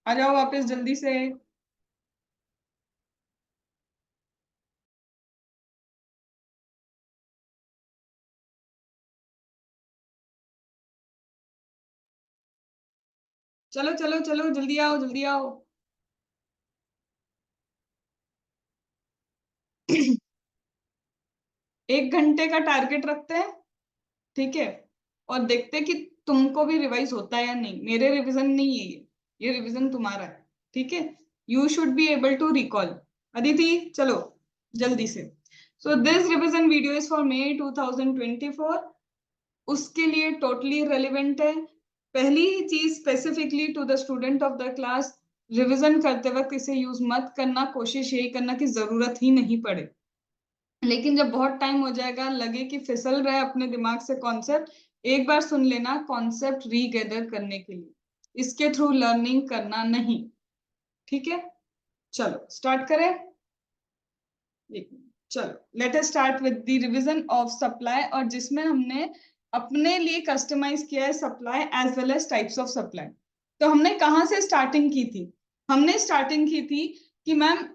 आ जाओ वापस जल्दी से। चलो चलो चलो, जल्दी आओ जल्दी आओ। 1 घंटे का टारगेट रखते हैं, ठीक है। और देखते हैं कि तुमको भी रिवाइज होता है या नहीं। मेरे रिवीजन नहीं है ये रिवीजन तुम्हारा है, ठीक है। You should be able to recall. Aditi चलो जल्दी से। So this revision video is for May 2024। उसके लिए टोटली रेलिवेंट है। पहली ही चीज specifically to the student of the class, revision करते वक्त इसे यूज मत करना। कोशिश यही करना कि जरूरत ही नहीं पड़े। लेकिन जब बहुत टाइम हो जाएगा, लगे कि फिसल रहे अपने दिमाग से कॉन्सेप्ट, एक बार सुन लेना कॉन्सेप्ट रीगैदर करने के लिए। इसके थ्रू लर्निंग करना नहीं, ठीक है। चलो स्टार्ट करें। चलो let us start with the revision of supply, और जिसमें हमने अपने लिए कस्टमाइज किया है supply as well as types of supply. तो हमने कहाँ से स्टार्टिंग की थी? हमने स्टार्टिंग की थी कि मैम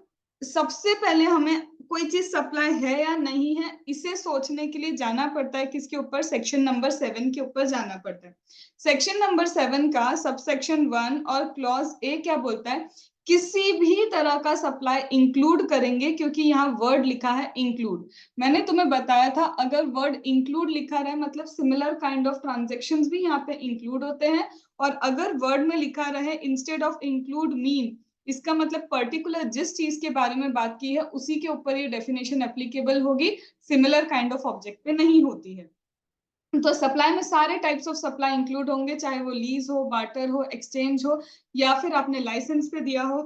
सबसे पहले हमें कोई चीज सप्लाई है या नहीं है, इसे सोचने के लिए जाना पड़ता है किसके ऊपर? सेक्शन नंबर 7 के ऊपर जाना पड़ता है। सेक्शन नंबर 7 का सब सेक्शन 1 और क्लॉज ए क्या बोलता है? किसी भी तरह का सप्लाई इंक्लूड करेंगे, क्योंकि यहाँ वर्ड लिखा है इंक्लूड। मैंने तुम्हें बताया था अगर वर्ड इंक्लूड लिखा रहे मतलब सिमिलर काइंड ऑफ ट्रांजेक्शन्स भी यहाँ पे इंक्लूड होते हैं। और अगर वर्ड में लिखा रहे इंस्टेड ऑफ इंक्लूड मीन, इसका मतलब पर्टिकुलर जिस चीज के बारे में बात की है उसी के ऊपर ये डेफिनेशन एप्लीकेबल होगी, सिमिलर काइंड ऑफ ऑब्जेक्ट पे नहीं होती है। तो सप्लाई में सारे टाइप्स ऑफ सप्लाई इंक्लूड होंगे, चाहे वो लीज हो, बार्टर हो, एक्सचेंज हो, या फिर आपने लाइसेंस पे दिया हो,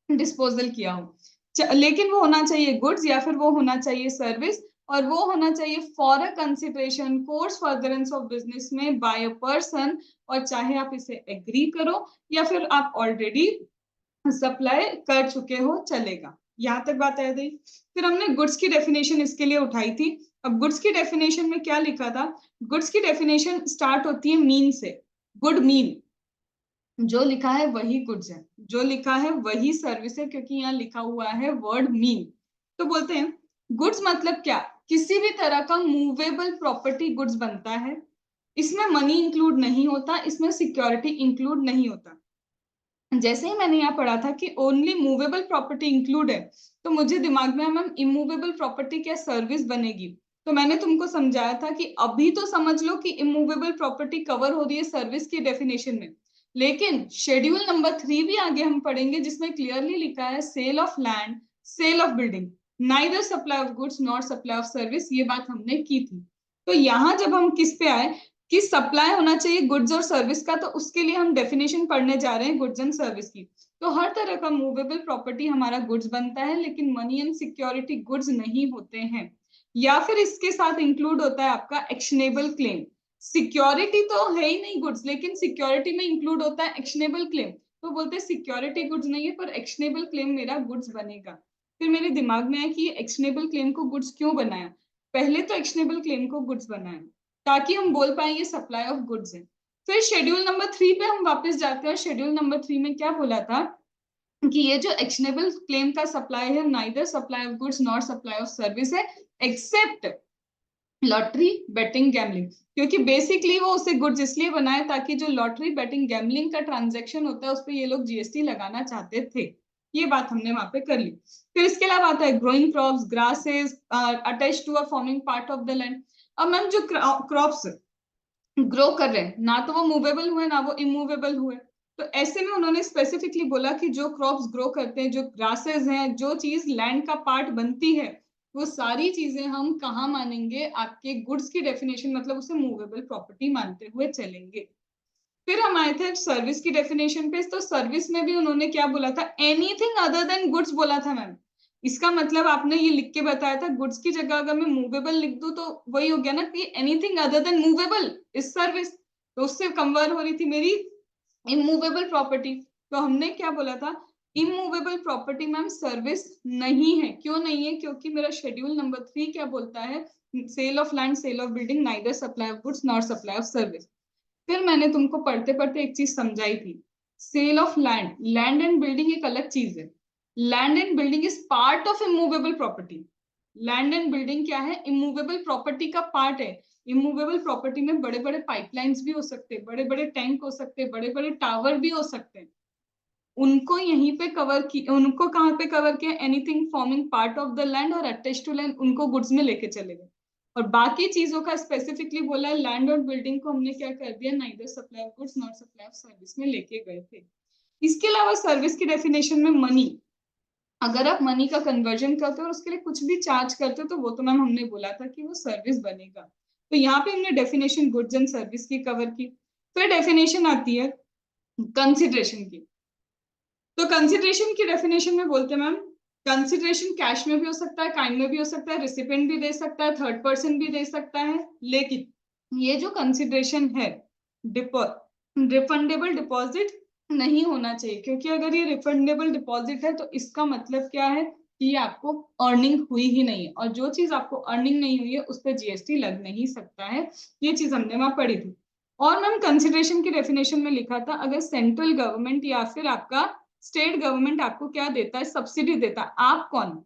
डिस्पोजल किया हो। लेकिन वो होना चाहिए गुड्स या फिर वो होना चाहिए सर्विस, और वो होना चाहिए for a consideration course furtherance of business में बाय अ पर्सन। और चाहे आप इसे एग्री करो या फिर आप ऑलरेडी सप्लाई कर चुके हो, चलेगा। यहां तक बात है। फिर हमने गुड्स की डेफिनेशन इसके लिए उठाई थी। अब गुड्स की डेफिनेशन में क्या लिखा था? गुड्स की डेफिनेशन स्टार्ट होती है मीन से। गुड मीन, जो लिखा है वही गुड्स है, जो लिखा है वही सर्विस है, क्योंकि यहाँ लिखा हुआ है वर्ड मीन। तो बोलते हैं गुड्स मतलब क्या? किसी भी तरह का मूवेबल प्रॉपर्टी गुड्स बनता है। इसमें मनी इंक्लूड नहीं होता, इसमें सिक्योरिटी इंक्लूड नहीं होता। जैसे ही मैंने यहाँ पढ़ा था कि ओनली मूवेबल प्रॉपर्टी इंक्लूड है, तो मुझे दिमाग में मैम इमूवेबल प्रॉपर्टी क्या सर्विस बनेगी। तो मैंने तुमको समझाया था कि अभी तो समझ लो कि इमूवेबल प्रॉपर्टी कवर हो रही है सर्विस की डेफिनेशन में, लेकिन शेड्यूल नंबर 3 भी आगे हम पढ़ेंगे जिसमें क्लियरली लिखा है sale of land, sale of building, neither supply of goods not supply of service. ये बात हमने की थी। तो यहाँ जब हम किस पे आए कि सप्लाई होना चाहिए गुड्स और सर्विस का, तो उसके लिए हम डेफिनेशन पढ़ने जा रहे हैं गुड्स एंड सर्विस की। तो हर तरह का मूवेबल प्रॉपर्टी हमारा गुड्स बनता है, लेकिन मनी एंड सिक्योरिटी गुड्स नहीं होते हैं। या फिर इसके साथ इंक्लूड होता है आपका एक्शनेबल क्लेम। सिक्योरिटी तो है ही नहीं गुड्स, लेकिन सिक्योरिटी में इंक्लूड होता है एक्शनेबल क्लेम। तो बोलते हैं सिक्योरिटी गुड्स नहीं है पर एक्शनेबल क्लेम मेरा गुड्स बनेगा। फिर मेरे दिमाग में आया कि एक्शनेबल क्लेम को गुड्स क्यों बनाया। पहले तो एक्शनेबल क्लेम को गुड्स बनाया ताकि हम बोल पाए ये सप्लाई ऑफ गुड्स है। फिर शेड्यूल नंबर 3 पे हम वापस जाते हैं, और शेड्यूल नंबर 3 में क्या बोला था कि ये जो एक्शनेबल क्लेम का सप्लाई है neither supply of goods not supply of service है, एक्सेप्ट लॉटरी बेटिंग गैमलिंग। क्योंकि बेसिकली वो उसे गुड्स इसलिए बनाए ताकि जो लॉटरी बेटिंग गैमलिंग का ट्रांजेक्शन होता है उस पर ये लोग जीएसटी लगाना चाहते थे। ये बात हमने वहां पे कर ली। फिर इसके अलावा आता है growing crops, grasses attach to a forming part of the land. अब मैम जो क्रॉप्स ग्रो कर रहे हैं ना तो वो मूवेबल हुए ना वो इमूवेबल हुए, तो ऐसे में उन्होंने स्पेसिफिकली बोला कि जो क्रॉप्स ग्रो करते हैं, जो ग्रासेस हैं, जो चीज लैंड का पार्ट बनती है, वो सारी चीजें हम कहाँ मानेंगे? आपके गुड्स की डेफिनेशन, मतलब उसे मूवेबल प्रॉपर्टी मानते हुए चलेंगे। फिर हम आए थे सर्विस की डेफिनेशन पे। तो सर्विस में भी उन्होंने क्या बोला था? एनीथिंग अदर देन गुड्स बोला था मैम। इसका मतलब आपने ये लिख के बताया था गुड्स की जगह अगर मैं मूवेबल लिख दूं तो वही हो गया ना कि anything other than movable is service. तो उससे कंवर हो रही थी मेरी इमूवेबल प्रॉपर्टी। तो हमने क्या बोला था? इमूवेबल प्रॉपर्टी मैम सर्विस नहीं है। क्यों नहीं है? क्योंकि मेरा शेड्यूल नंबर 3 क्या बोलता है? Sale of land, sale of building, neither supply of goods not supply of service. फिर मैंने तुमको पढ़ते पढ़ते एक चीज समझाई थी, sale of land, land and building एक अलग चीज है। Land and building is part of immovable property. Land and building क्या है? इमूवेबल प्रॉपर्टी का पार्ट है। इमूवेबल प्रॉपर्टी में बड़े बड़े पाइपलाइंस भी हो सकते हैं, बड़े बड़े टैंक हो सकते हैं, बड़े बड़े टावर भी हो सकते हैं। उनको यहीं पे कवर की, उनको कहाँ पे कवर किया? Anything forming part of the land और अटैच टू लैंड, उनको गुड्स में लेके चले गए। और बाकी चीजों का स्पेसिफिकली बोला है, लैंड और बिल्डिंग को हमने क्या कर दिया? Neither supply of goods not supply of service में लेके गए थे। इसके अलावा सर्विस की डेफिनेशन में मनी, अगर आप मनी का कन्वर्जन करते हो और उसके लिए कुछ भी चार्ज करते हो तो वो तो मैम हमने बोला था कि वो सर्विस बनेगा। तो यहाँ पे हमने डेफिनेशन गुड्स एंड सर्विस की कवर की। फिर डेफिनेशन आती है कंसिडरेशन की। तो कंसिडरेशन की डेफिनेशन में बोलते हैं मैम, कंसिडरेशन कैश में भी हो सकता है, काइंड में भी हो सकता है, रिसिपेंट भी दे सकता है, थर्ड पर्सन भी दे सकता है। लेकिन ये जो कंसिडरेशन है, रिफंडेबल डिपॉजिट नहीं होना चाहिए, क्योंकि अगर ये रिफंडेबल डिपॉजिट है तो इसका मतलब क्या है कि आपको अर्निंग हुई ही नहीं है, और जो चीज आपको अर्निंग नहीं हुई है उस पर जीएसटी लग नहीं सकता है। ये चीज हमने वहां पढ़ी थी। और मैम कंसिडरेशन की डेफिनेशन में लिखा था, अगर सेंट्रल गवर्नमेंट या फिर आपका स्टेट गवर्नमेंट आपको क्या देता है? सब्सिडी देता है। आप कौन?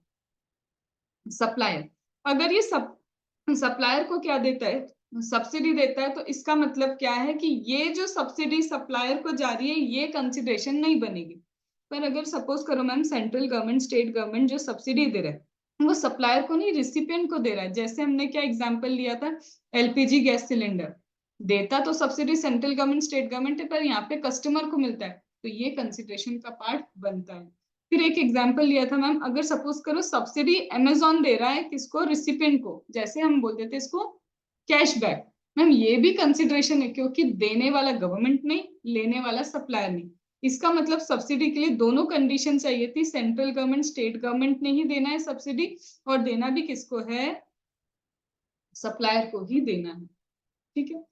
सप्लायर। अगर ये सप्लायर को क्या देता है? सब्सिडी देता है, तो इसका मतलब क्या है कि ये जो सब्सिडी सप्लायर को जा रही है ये कंसिडरेशन नहीं बनेगी। पर अगर सपोज करो ma'am central government, state government जो सब्सिडी दे रहा है वो सप्लायर को नहीं, रिसिपिएंट को दे रहा है। जैसे हमने क्या एग्जांपल लिया था, एलपीजी गैस सिलेंडर, देता तो subsidy central government state government है, पर यहाँ पे कस्टमर को मिलता है, तो ये कंसिडरेशन का पार्ट बनता है। फिर एक एग्जांपल लिया था मैम, अगर सपोज करो सब्सिडी अमेजोन दे रहा है किसको? रिसिपिएंट को, जैसे हम बोल देते इसको कैशबैक। मैम ये भी कंसिडरेशन है, क्योंकि देने वाला गवर्नमेंट नहीं, लेने वाला सप्लायर नहीं। इसका मतलब सब्सिडी के लिए दोनों कंडीशन चाहिए थी, सेंट्रल गवर्नमेंट स्टेट गवर्नमेंट ने ही देना है सब्सिडी, और देना भी किसको है? सप्लायर को ही देना है। ठीक है।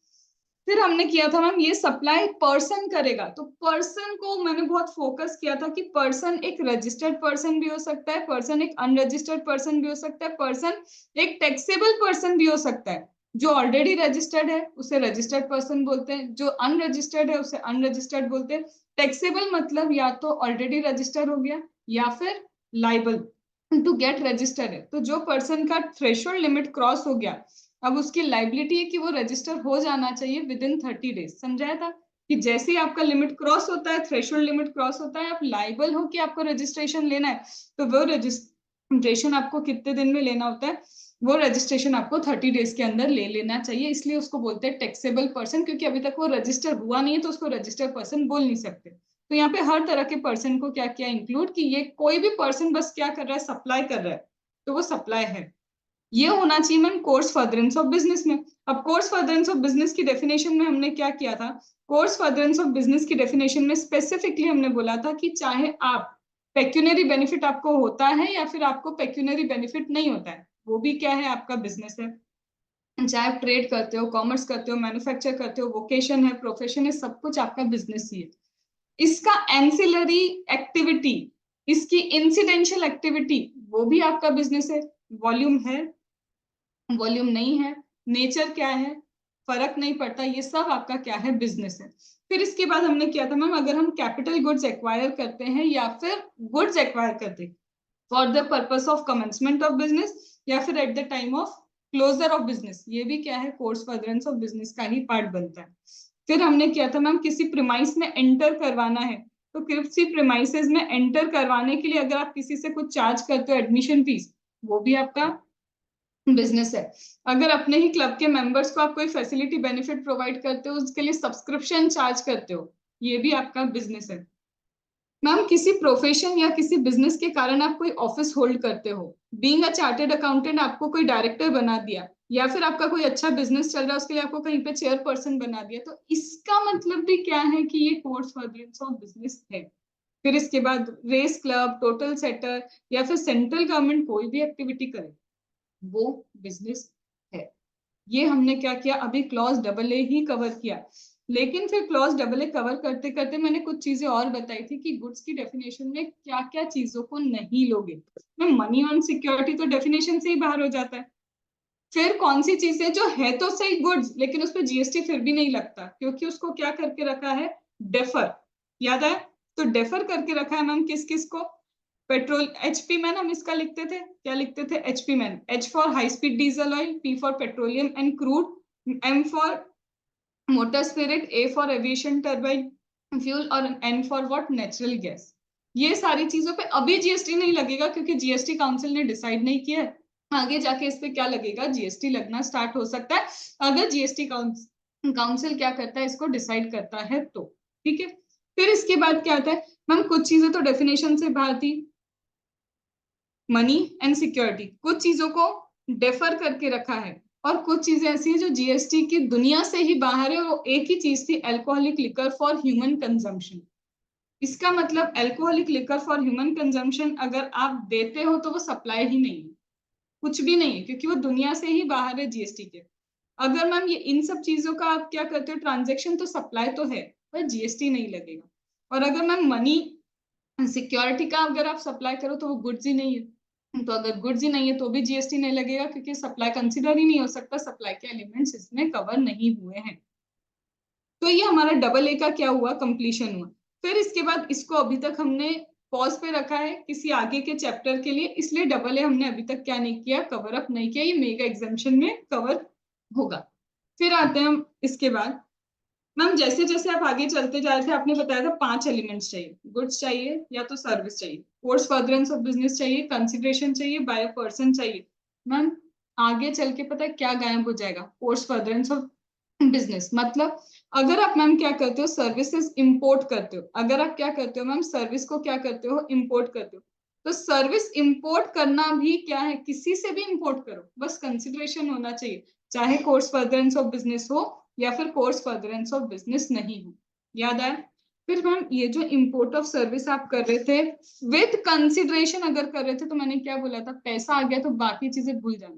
फिर हमने किया था मैम, ये सप्लाई पर्सन करेगा, तो पर्सन को मैंने बहुत फोकस किया था कि पर्सन एक रजिस्टर्ड पर्सन भी हो सकता है, पर्सन एक अनरजिस्टर्ड पर्सन भी हो सकता है, पर्सन एक टैक्सेबल पर्सन भी हो सकता है। जो ऑलरेडी रजिस्टर्ड है उसे रजिस्टर्ड पर्सन बोलते हैं, जो अनरजिस्टर्ड है उसे अनरजिस्टर्ड बोलते हैं। टैक्सेबल मतलब या तो ऑलरेडी रजिस्टर हो गया या फिर लाइबल टू गेट रजिस्टर्ड है। तो जो पर्सन का थ्रेशोल्ड लिमिट क्रॉस हो गया, अब उसकी लाइबिलिटी है कि वो रजिस्टर हो जाना चाहिए विद इन 30 डेज। समझाया था कि जैसे ही आपका लिमिट क्रॉस होता है, थ्रेशोल्ड लिमिट क्रॉस होता है, आप लाइबल हो कि आपको रजिस्ट्रेशन लेना है, तो वो रजिस्ट्रेशन आपको कितने दिन में लेना होता है? वो रजिस्ट्रेशन आपको 30 डेज के अंदर ले लेना चाहिए। इसलिए उसको बोलते हैं टैक्सेबल पर्सन, क्योंकि अभी तक वो रजिस्टर हुआ नहीं है तो उसको रजिस्टर्ड पर्सन बोल नहीं सकते। तो यहाँ पे हर तरह के पर्सन को क्या किया इंक्लूड, कि ये कोई भी पर्सन बस क्या कर रहा है? सप्लाई कर रहा है, तो वो सप्लाई है। ये होना चाहिए ma'am course furtherance of business में। अब कोर्स फर्दरेंस ऑफ बिजनेस की डेफिनेशन में हमने क्या किया था? कोर्स फर्दरेंस ऑफ बिजनेस की डेफिनेशन में स्पेसिफिकली हमने बोला था कि चाहे आप पेक्यूनरी बेनिफिट आपको होता है या फिर आपको पेक्यूनरी बेनिफिट नहीं होता है, वो भी क्या है? आपका बिजनेस है। चाहे आप ट्रेड करते हो, कॉमर्स करते हो, मैन्युफैक्चर करते हो, वोकेशन है, प्रोफेशन है, सब कुछ आपका बिजनेस ही है। इसका एंसिलरी एक्टिविटी, इसकी इंसिडेंशियल एक्टिविटी, वो भी आपका बिजनेस है। वॉल्यूम है, वॉल्यूम नहीं है, नेचर क्या है, फर्क नहीं पड़ता, ये सब आपका क्या है? बिजनेस है। फिर इसके बाद हमने किया था मैम, अगर हम कैपिटल गुड्स एक्वायर करते हैं या फिर गुड्स एक्वायर करते हैं for the purpose of commencement of business या फिर at the time of closure of business, ये भी क्या है? कोर्स फर्दरेंस ऑफ बिजनेस का ही पार्ट बनता है। फिर हमने किया था मैम, किसी प्रीमाइस में एंटर करवाना है, तो किसी प्रीमाइसेस में एंटर करवाने के लिए अगर आप किसी से कुछ चार्ज करते हो एडमिशन फीस, वो भी आपका बिजनेस है। अगर अपने ही क्लब के मेंबर्स को आप कोई फैसिलिटी बेनिफिट प्रोवाइड करते हो, उसके लिए सब्सक्रिप्शन चार्ज करते हो, ये भी आपका बिजनेस है। मैम किसी प्रोफेशन या किसी बिजनेस के कारण आप कोई ऑफिस होल्ड करते हो, बीइंग अ चार्टर्ड अकाउंटेंट आपको कोई डायरेक्टर बना दिया, या फिर आपका कोई अच्छा बिजनेस चल रहा है उसके लिए आपको कहीं पे चेयरपर्सन बना दिया, तो इसका मतलब भी क्या है? कि ये कोर्स फर्दरेंस ऑफ बिजनेस है। फिर इसके बाद रेस क्लब, टोटल सेटर, या फिर सेंट्रल गवर्नमेंट कोई भी एक्टिविटी करे, वो बिजनेस है। ये हमने क्या किया? अभी clause double A he cover किया। लेकिन फिर क्लॉज डबल ए कवर करते करते मैंने कुछ चीजें और बताई थी कि गुड्स की डेफिनेशन में क्या क्या चीजों को नहीं लोगे। मैं मनी ऑन सिक्योरिटी तो डेफिनेशन से ही बाहर हो जाता है। फिर कौन सी चीजें जो है तो सही गुड्स, लेकिन उस पर जीएसटी फिर भी नहीं लगता, क्योंकि उसको क्या करके रखा है? डेफर। याद है? तो डेफर करके रखा है मैम किस किस को, पेट्रोल एचपी मैन हम इसका लिखते थे, क्या लिखते थे, HP man, H for high speed diesel oil, P for petroleum and crude, M for motor spirit, A for aviation turbine fuel और N for what, natural gas. ये सारी चीजों पे अभी जीएसटी नहीं लगेगा क्योंकि जीएसटी काउंसिल ने डिसाइड नहीं किया है। आगे जाके इस पे क्या लगेगा, जीएसटी लगना स्टार्ट हो सकता है अगर जीएसटी काउंसिल क्या करता है, इसको डिसाइड करता है तो। ठीक है, फिर इसके बाद क्या आता है मैम, कुछ चीजें तो डेफिनेशन से बाहर थी, मनी एंड सिक्योरिटी, कुछ चीजों को डेफर करके रखा है और कुछ चीजें ऐसी हैं जो जीएसटी की दुनिया से ही बाहर है। और एक ही चीज थी, alcoholic liquor for human consumption. इसका मतलब alcoholic liquor for human consumption अगर आप देते हो तो वो सप्लाई ही नहीं है, कुछ भी नहीं है, क्योंकि वो दुनिया से ही बाहर है जीएसटी के। अगर मैम ये इन सब चीजों का आप क्या करते हो ट्रांजेक्शन, तो सप्लाई तो है पर जीएसटी नहीं लगेगा। और अगर मैम मनी सिक्योरिटी का अगर आप सप्लाई करो तो वो गुड्स ही नहीं है, तो अगर गुड्स ही नहीं है तो भी जीएसटी नहीं लगेगा क्योंकि सप्लाई कंसिडर ही नहीं हो सकता, सप्लाई के एलिमेंट्स इसमें कवर नहीं हुए हैं। तो ये हमारा डबल ए का क्या हुआ, कंप्लीशन हुआ। फिर इसके बाद इसको अभी तक हमने पॉज पे रखा है किसी आगे के चैप्टर के लिए, इसलिए डबल ए हमने अभी तक क्या नहीं किया, कवर अप नहीं किया, ये मेगा एग्जाम्शन में कवर होगा। फिर आते हैं हम इसके बाद, मैम जैसे जैसे आप आगे चलते जा रहे थे आपने बताया था 5 एलिमेंट्स चाहिए, गुड्स चाहिए या तो सर्विस चाहिए, कोर्स फर्दरेंस ऑफ बिजनेस चाहिए, कंसिडरेशन चाहिए, बाय पर्सन चाहिए। मैम आगे चल के पता है क्या गायब हो जाएगा, कोर्स फर्दरेंस ऑफ बिजनेस। मतलब अगर आप मैम क्या करते हो, सर्विसेज इंपोर्ट करते हो, अगर आप क्या करते हो मैम, सर्विस को क्या करते हो, इंपोर्ट करते हो, तो सर्विस इंपोर्ट करना भी क्या है, किसी से भी इंपोर्ट करो, बस कंसिडरेशन होना चाहिए, चाहे कोर्स फर्दरेंस ऑफ बिजनेस हो या फिर कोर्स फर्दरेंस ऑफ बिजनेस नहीं हो। याद आया? फिर मैम ये जो इंपोर्ट ऑफ सर्विस आप कर रहे थे विद कंसिडरेशन अगर कर रहे थे, तो मैंने क्या बोला था, पैसा आ गया तो बाकी चीजें भूल जाना,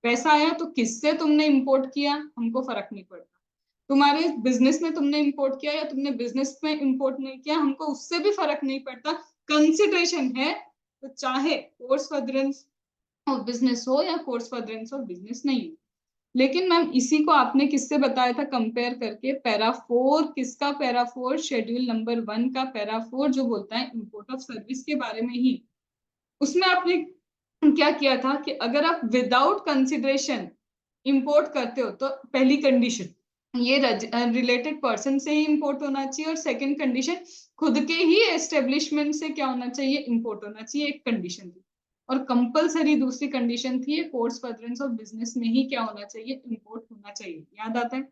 पैसा आया तो किससे तुमने इंपोर्ट किया हमको फर्क नहीं पड़ता, तुम्हारे बिजनेस में तुमने इंपोर्ट किया या तुमने बिजनेस में इंपोर्ट नहीं किया हमको उससे भी फर्क नहीं पड़ता, कंसिडरेशन है तो चाहे कोर्स फर्दरेंस ऑफ बिजनेस हो या कोर्स फर्दरेंस ऑफ बिजनेस नहीं हो। लेकिन मैम इसी को आपने किससे बताया था कंपेयर करके, पैरा 4, किसका पैरा 4, शेड्यूल नंबर 1 का पैरा 4 जो बोलता है इंपोर्ट ऑफ सर्विस के बारे में ही। उसमें आपने क्या किया था कि अगर आप विदाउट कंसिडरेशन इंपोर्ट करते हो तो पहली कंडीशन ये रिलेटेड पर्सन से ही इंपोर्ट होना चाहिए, और सेकंड कंडीशन खुद के ही एस्टेब्लिशमेंट से क्या होना चाहिए, इंपोर्ट होना चाहिए, एक कंडीशन थी। और कंपलसरी दूसरी कंडीशन थी कोर्स फर्दरेंस ऑफ बिजनेस में ही क्या होना चाहिए, इंपोर्ट होना चाहिए। याद आता है?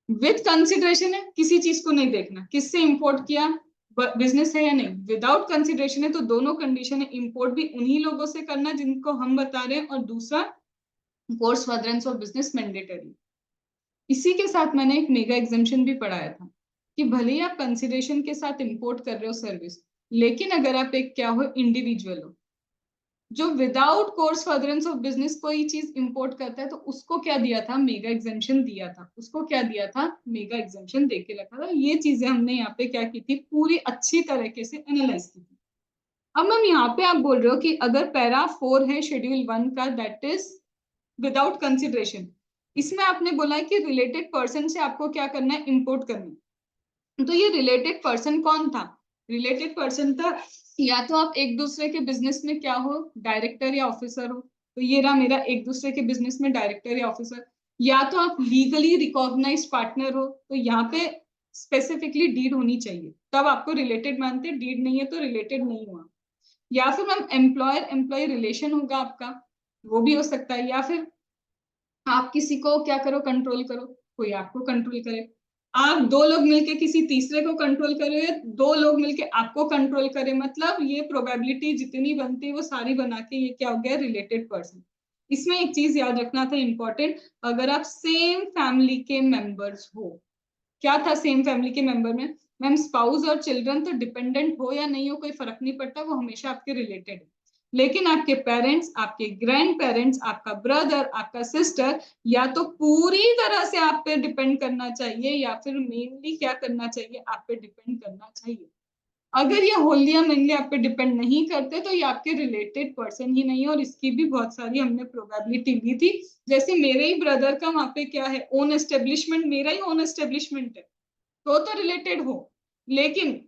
विथ कंसिडरेशन है, किसी चीज को नहीं देखना किससे इंपोर्ट किया, बिजनेस है या नहीं। विदाउट कंसिडरेशन है तो दोनों कंडीशन है, इंपोर्ट भी उन्हीं लोगों से करना जिनको हम बता रहे हैं, और दूसरा course furtherance of business mandatory. इसी के साथ मैंने एक मेगा एग्जाम्शन भी पढ़ाया था कि भले ही आप कंसिडरेशन के साथ इंपोर्ट कर रहे हो सर्विस, लेकिन अगर आप एक क्या हो, इंडिविजुअल हो जो without course furtherance of business कोई चीज इंपोर्ट करता है, तो उसको क्या दिया था, मेगा एग्जाम्शन दिया था, उसको क्या दिया था, मेगा एग्जाम्शन दे के रखा था। ये चीजें हमने यहाँ पे क्या की थी, पूरी अच्छी तरीके से एनालाइज की थी। अब मैम यहाँ पे आप बोल रहे हो कि अगर पैरा 4 है शेड्यूल 1 का, दैट इज विदाउट कंसिडरेशन, इसमें आपने बोला है कि रिलेटेड पर्सन से आपको क्या करना है, इंपोर्ट करना है। तो ये रिलेटेड पर्सन कौन था, रिलेटेड पर्सन था या तो आप एक दूसरे के बिजनेस में क्या हो, डायरेक्टर या ऑफिसर हो, तो ये रहा मेरा एक दूसरे के बिजनेस में डायरेक्टर या ऑफिसर, या तो आप लीगली रिकॉग्नाइज पार्टनर हो, तो यहाँ पे स्पेसिफिकली डीड होनी चाहिए तब आपको रिलेटेड मानते, डीड नहीं है तो रिलेटेड नहीं हुआ। या फिर मैम एम्प्लॉयर एम्प्लॉय रिलेशन होगा आपका, वो भी हो सकता है। या फिर आप किसी को क्या करो, कंट्रोल करो, कोई आपको कंट्रोल करे, आप दो लोग मिलके किसी तीसरे को कंट्रोल करे, या दो लोग मिलके आपको कंट्रोल करे, मतलब ये प्रोबेबिलिटी जितनी बनती है वो सारी बना के ये क्या हो गया, रिलेटेड पर्सन। इसमें एक चीज याद रखना था इंपॉर्टेंट, अगर आप सेम फैमिली के मेंबर्स हो, क्या था सेम फैमिली के मेंबर में मैम, स्पाउस और चिल्ड्रन तो डिपेंडेंट हो या नहीं हो कोई फर्क नहीं पड़ता, वो हमेशा आपके रिलेटेड है। लेकिन आपके पेरेंट्स, आपके ग्रैंड पेरेंट्स, आपका ब्रदर, आपका सिस्टर, या तो पूरी तरह से आप पे डिपेंड करना चाहिए या फिर मेनली क्या करना चाहिए, आप पे डिपेंड करना चाहिए। अगर ये होलिया मेनली आप पे डिपेंड नहीं करते तो ये आपके रिलेटेड पर्सन ही नहीं है, और इसकी भी बहुत सारी हमने प्रोबेबिलिटी ली थी। जैसे मेरे ही ब्रदर का वहां पे क्या है, ओन एस्टेब्लिशमेंट, मेरा ही ओन एस्टेब्लिशमेंट है, तो रिलेटेड हो। लेकिन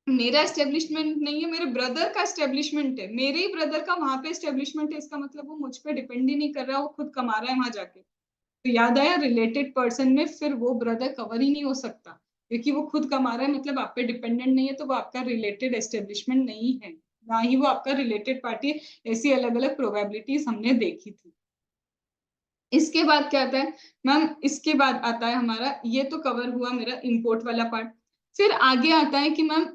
मेरा एस्टेब्लिशमेंट नहीं है, मेरे ब्रदर का एस्टेब्लिशमेंट है, मेरे ही ब्रदर का वहां पे एस्टेब्लिशमेंट है, इसका मतलब वो मुझ पे डिपेंड ही नहीं कर रहा, वो खुद कमा रहा है वहां जाके। तो याद आया, रिलेटेड पर्सन में फिर वो ब्रदर कवर ही नहीं हो सकता, क्योंकि वो खुद कमा रहा है, मतलब आप पे डिपेंडेंट नहीं है, तो वो आपका रिलेटेड एस्टेब्लिशमेंट नहीं है, ना ही वो आपका रिलेटेड पार्टी है। ऐसी अलग अलग प्रोबेबिलिटीज हमने देखी थी। इसके बाद क्या आता है मैम, इसके बाद आता है हमारा, ये तो कवर हुआ मेरा इंपोर्ट वाला पार्ट। फिर आगे आता है कि मैम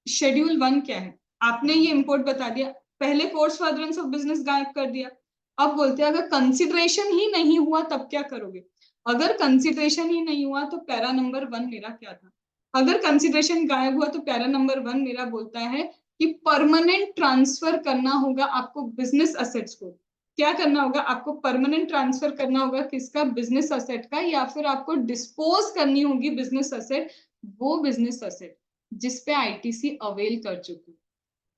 शेड्यूल 1 क्या है। आपने ये इंपोर्ट बता दिया, पहले कोर्स फर्दरेंस ऑफ बिजनेस गायब कर दिया। अब बोलते हैं अगर कंसिडरेशन ही नहीं हुआ तब क्या करोगे। अगर कंसिडरेशन ही नहीं हुआ तो पैरा नंबर 1 मेरा क्या था। अगर कंसिडरेशन गायब हुआ तो पैरा नंबर 1 मेरा बोलता है कि परमानेंट ट्रांसफर करना होगा आपको बिजनेस असेट्स को। क्या करना होगा आपको, परमानेंट ट्रांसफर करना होगा किसका, बिजनेस असेट का, या फिर आपको डिस्पोज करनी होगी बिजनेस असेट, वो बिजनेस असेट जिसपे आईटीसी अवेल कर चुकी।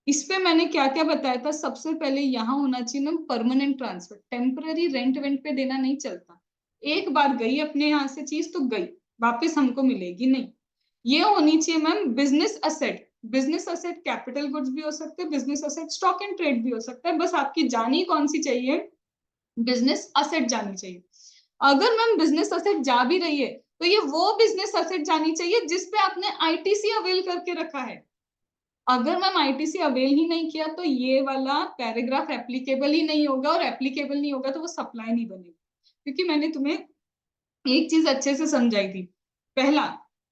इस पे मैंने क्या क्या बताया था, सबसे पहले यहाँ होना चाहिए ma'am permanent transfer, temporary rent went पे देना नहीं चलता। एक बार गई अपने यहाँ से चीज तो गई, वापस हमको मिलेगी नहीं। ये होनी चाहिए ma'am business asset. Business asset capital goods भी हो सकते हैं, business asset stock and trade भी हो सकता है, बस आपकी जानी कौन सी चाहिए, बिजनेस असेट जानी चाहिए। अगर मैम बिजनेस असेट जा भी रही है तो ये वो बिजनेस असेट जानी चाहिए जिसपे आपने आईटीसी अवेल करके रखा है। अगर मैम आईटीसी अवेल ही नहीं किया तो ये वाला पैराग्राफ एप्लीकेबल ही नहीं होगा, और एप्लीकेबल नहीं होगा तो वो सप्लाई नहीं बनेगा। क्योंकि मैंने तुम्हें एक चीज अच्छे से समझाई थी। पहला,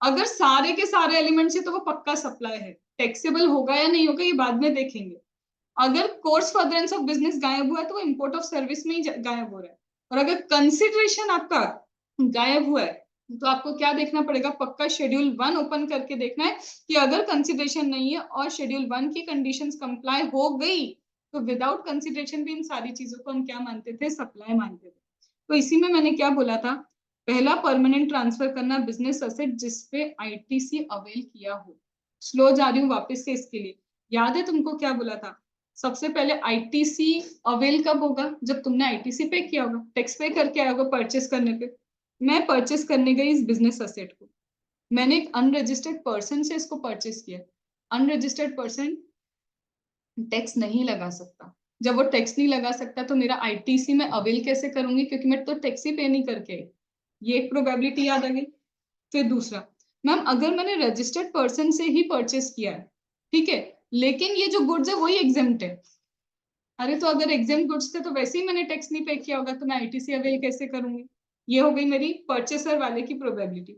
अगर सारे के सारे एलिमेंट्स है तो वो पक्का सप्लाई है, टैक्सेबल होगा या नहीं होगा ये बाद में देखेंगे। अगर कोर्स फर्दरेंस ऑफ बिजनेस गायब हुआ है तो वो इंपोर्ट ऑफ सर्विस में ही गायब हो रहा है। और अगर कंसिडरेशन आपका गायब हुआ है तो आपको क्या देखना पड़ेगा, पक्का शेड्यूल 1 ओपन करके देखना है कि अगर कंसिडरेशन नहीं है और शेड्यूल 1 की कंडीशंस कंप्लाई हो गई तो विदाउट कंसिडरेशन भी इन सारी चीजों को हम क्या मानते थे, सप्लाई मानते थे। तो इसी में मैंने क्या बोला था, पहला परमानेंट ट्रांसफर करना बिजनेस असेट जिसपे आईटीसी अवेल किया हो। स्लो जा रही हूँ वापस से इसके लिए, याद है तुमको क्या बोला था, सबसे पहले आईटीसी अवेल कब होगा, जब तुमने आईटीसी पे किया होगा, टैक्स पे करके आया होगा परचेस करने पे। मैं परचेस करने गई इस बिजनेस असेट को, मैंने एक अनरजिस्टर्ड पर्सन से इसको परचेस किया। अनरजिस्टर्ड पर्सन टैक्स नहीं लगा सकता, जब वो टैक्स नहीं लगा सकता तो मेरा आईटीसी में अवेल कैसे करूंगी, क्योंकि मैं तो टैक्स ही पे नहीं करके आई। ये एक प्रोबेबिलिटी याद आ गई। फिर दूसरा, मैम अगर मैंने रजिस्टर्ड पर्सन से ही परचेस किया है, ठीक है, लेकिन ये जो गुड्स है वही एग्जेम्प्ट है। अरे तो अगर एग्जेम्प्ट गुड्स थे तो वैसे ही मैंने टैक्स नहीं पे किया होगा, तो मैं आईटीसी अवेल कैसे करूंगी। ये हो गई मेरी परचेसर वाले की प्रोबेबिलिटी।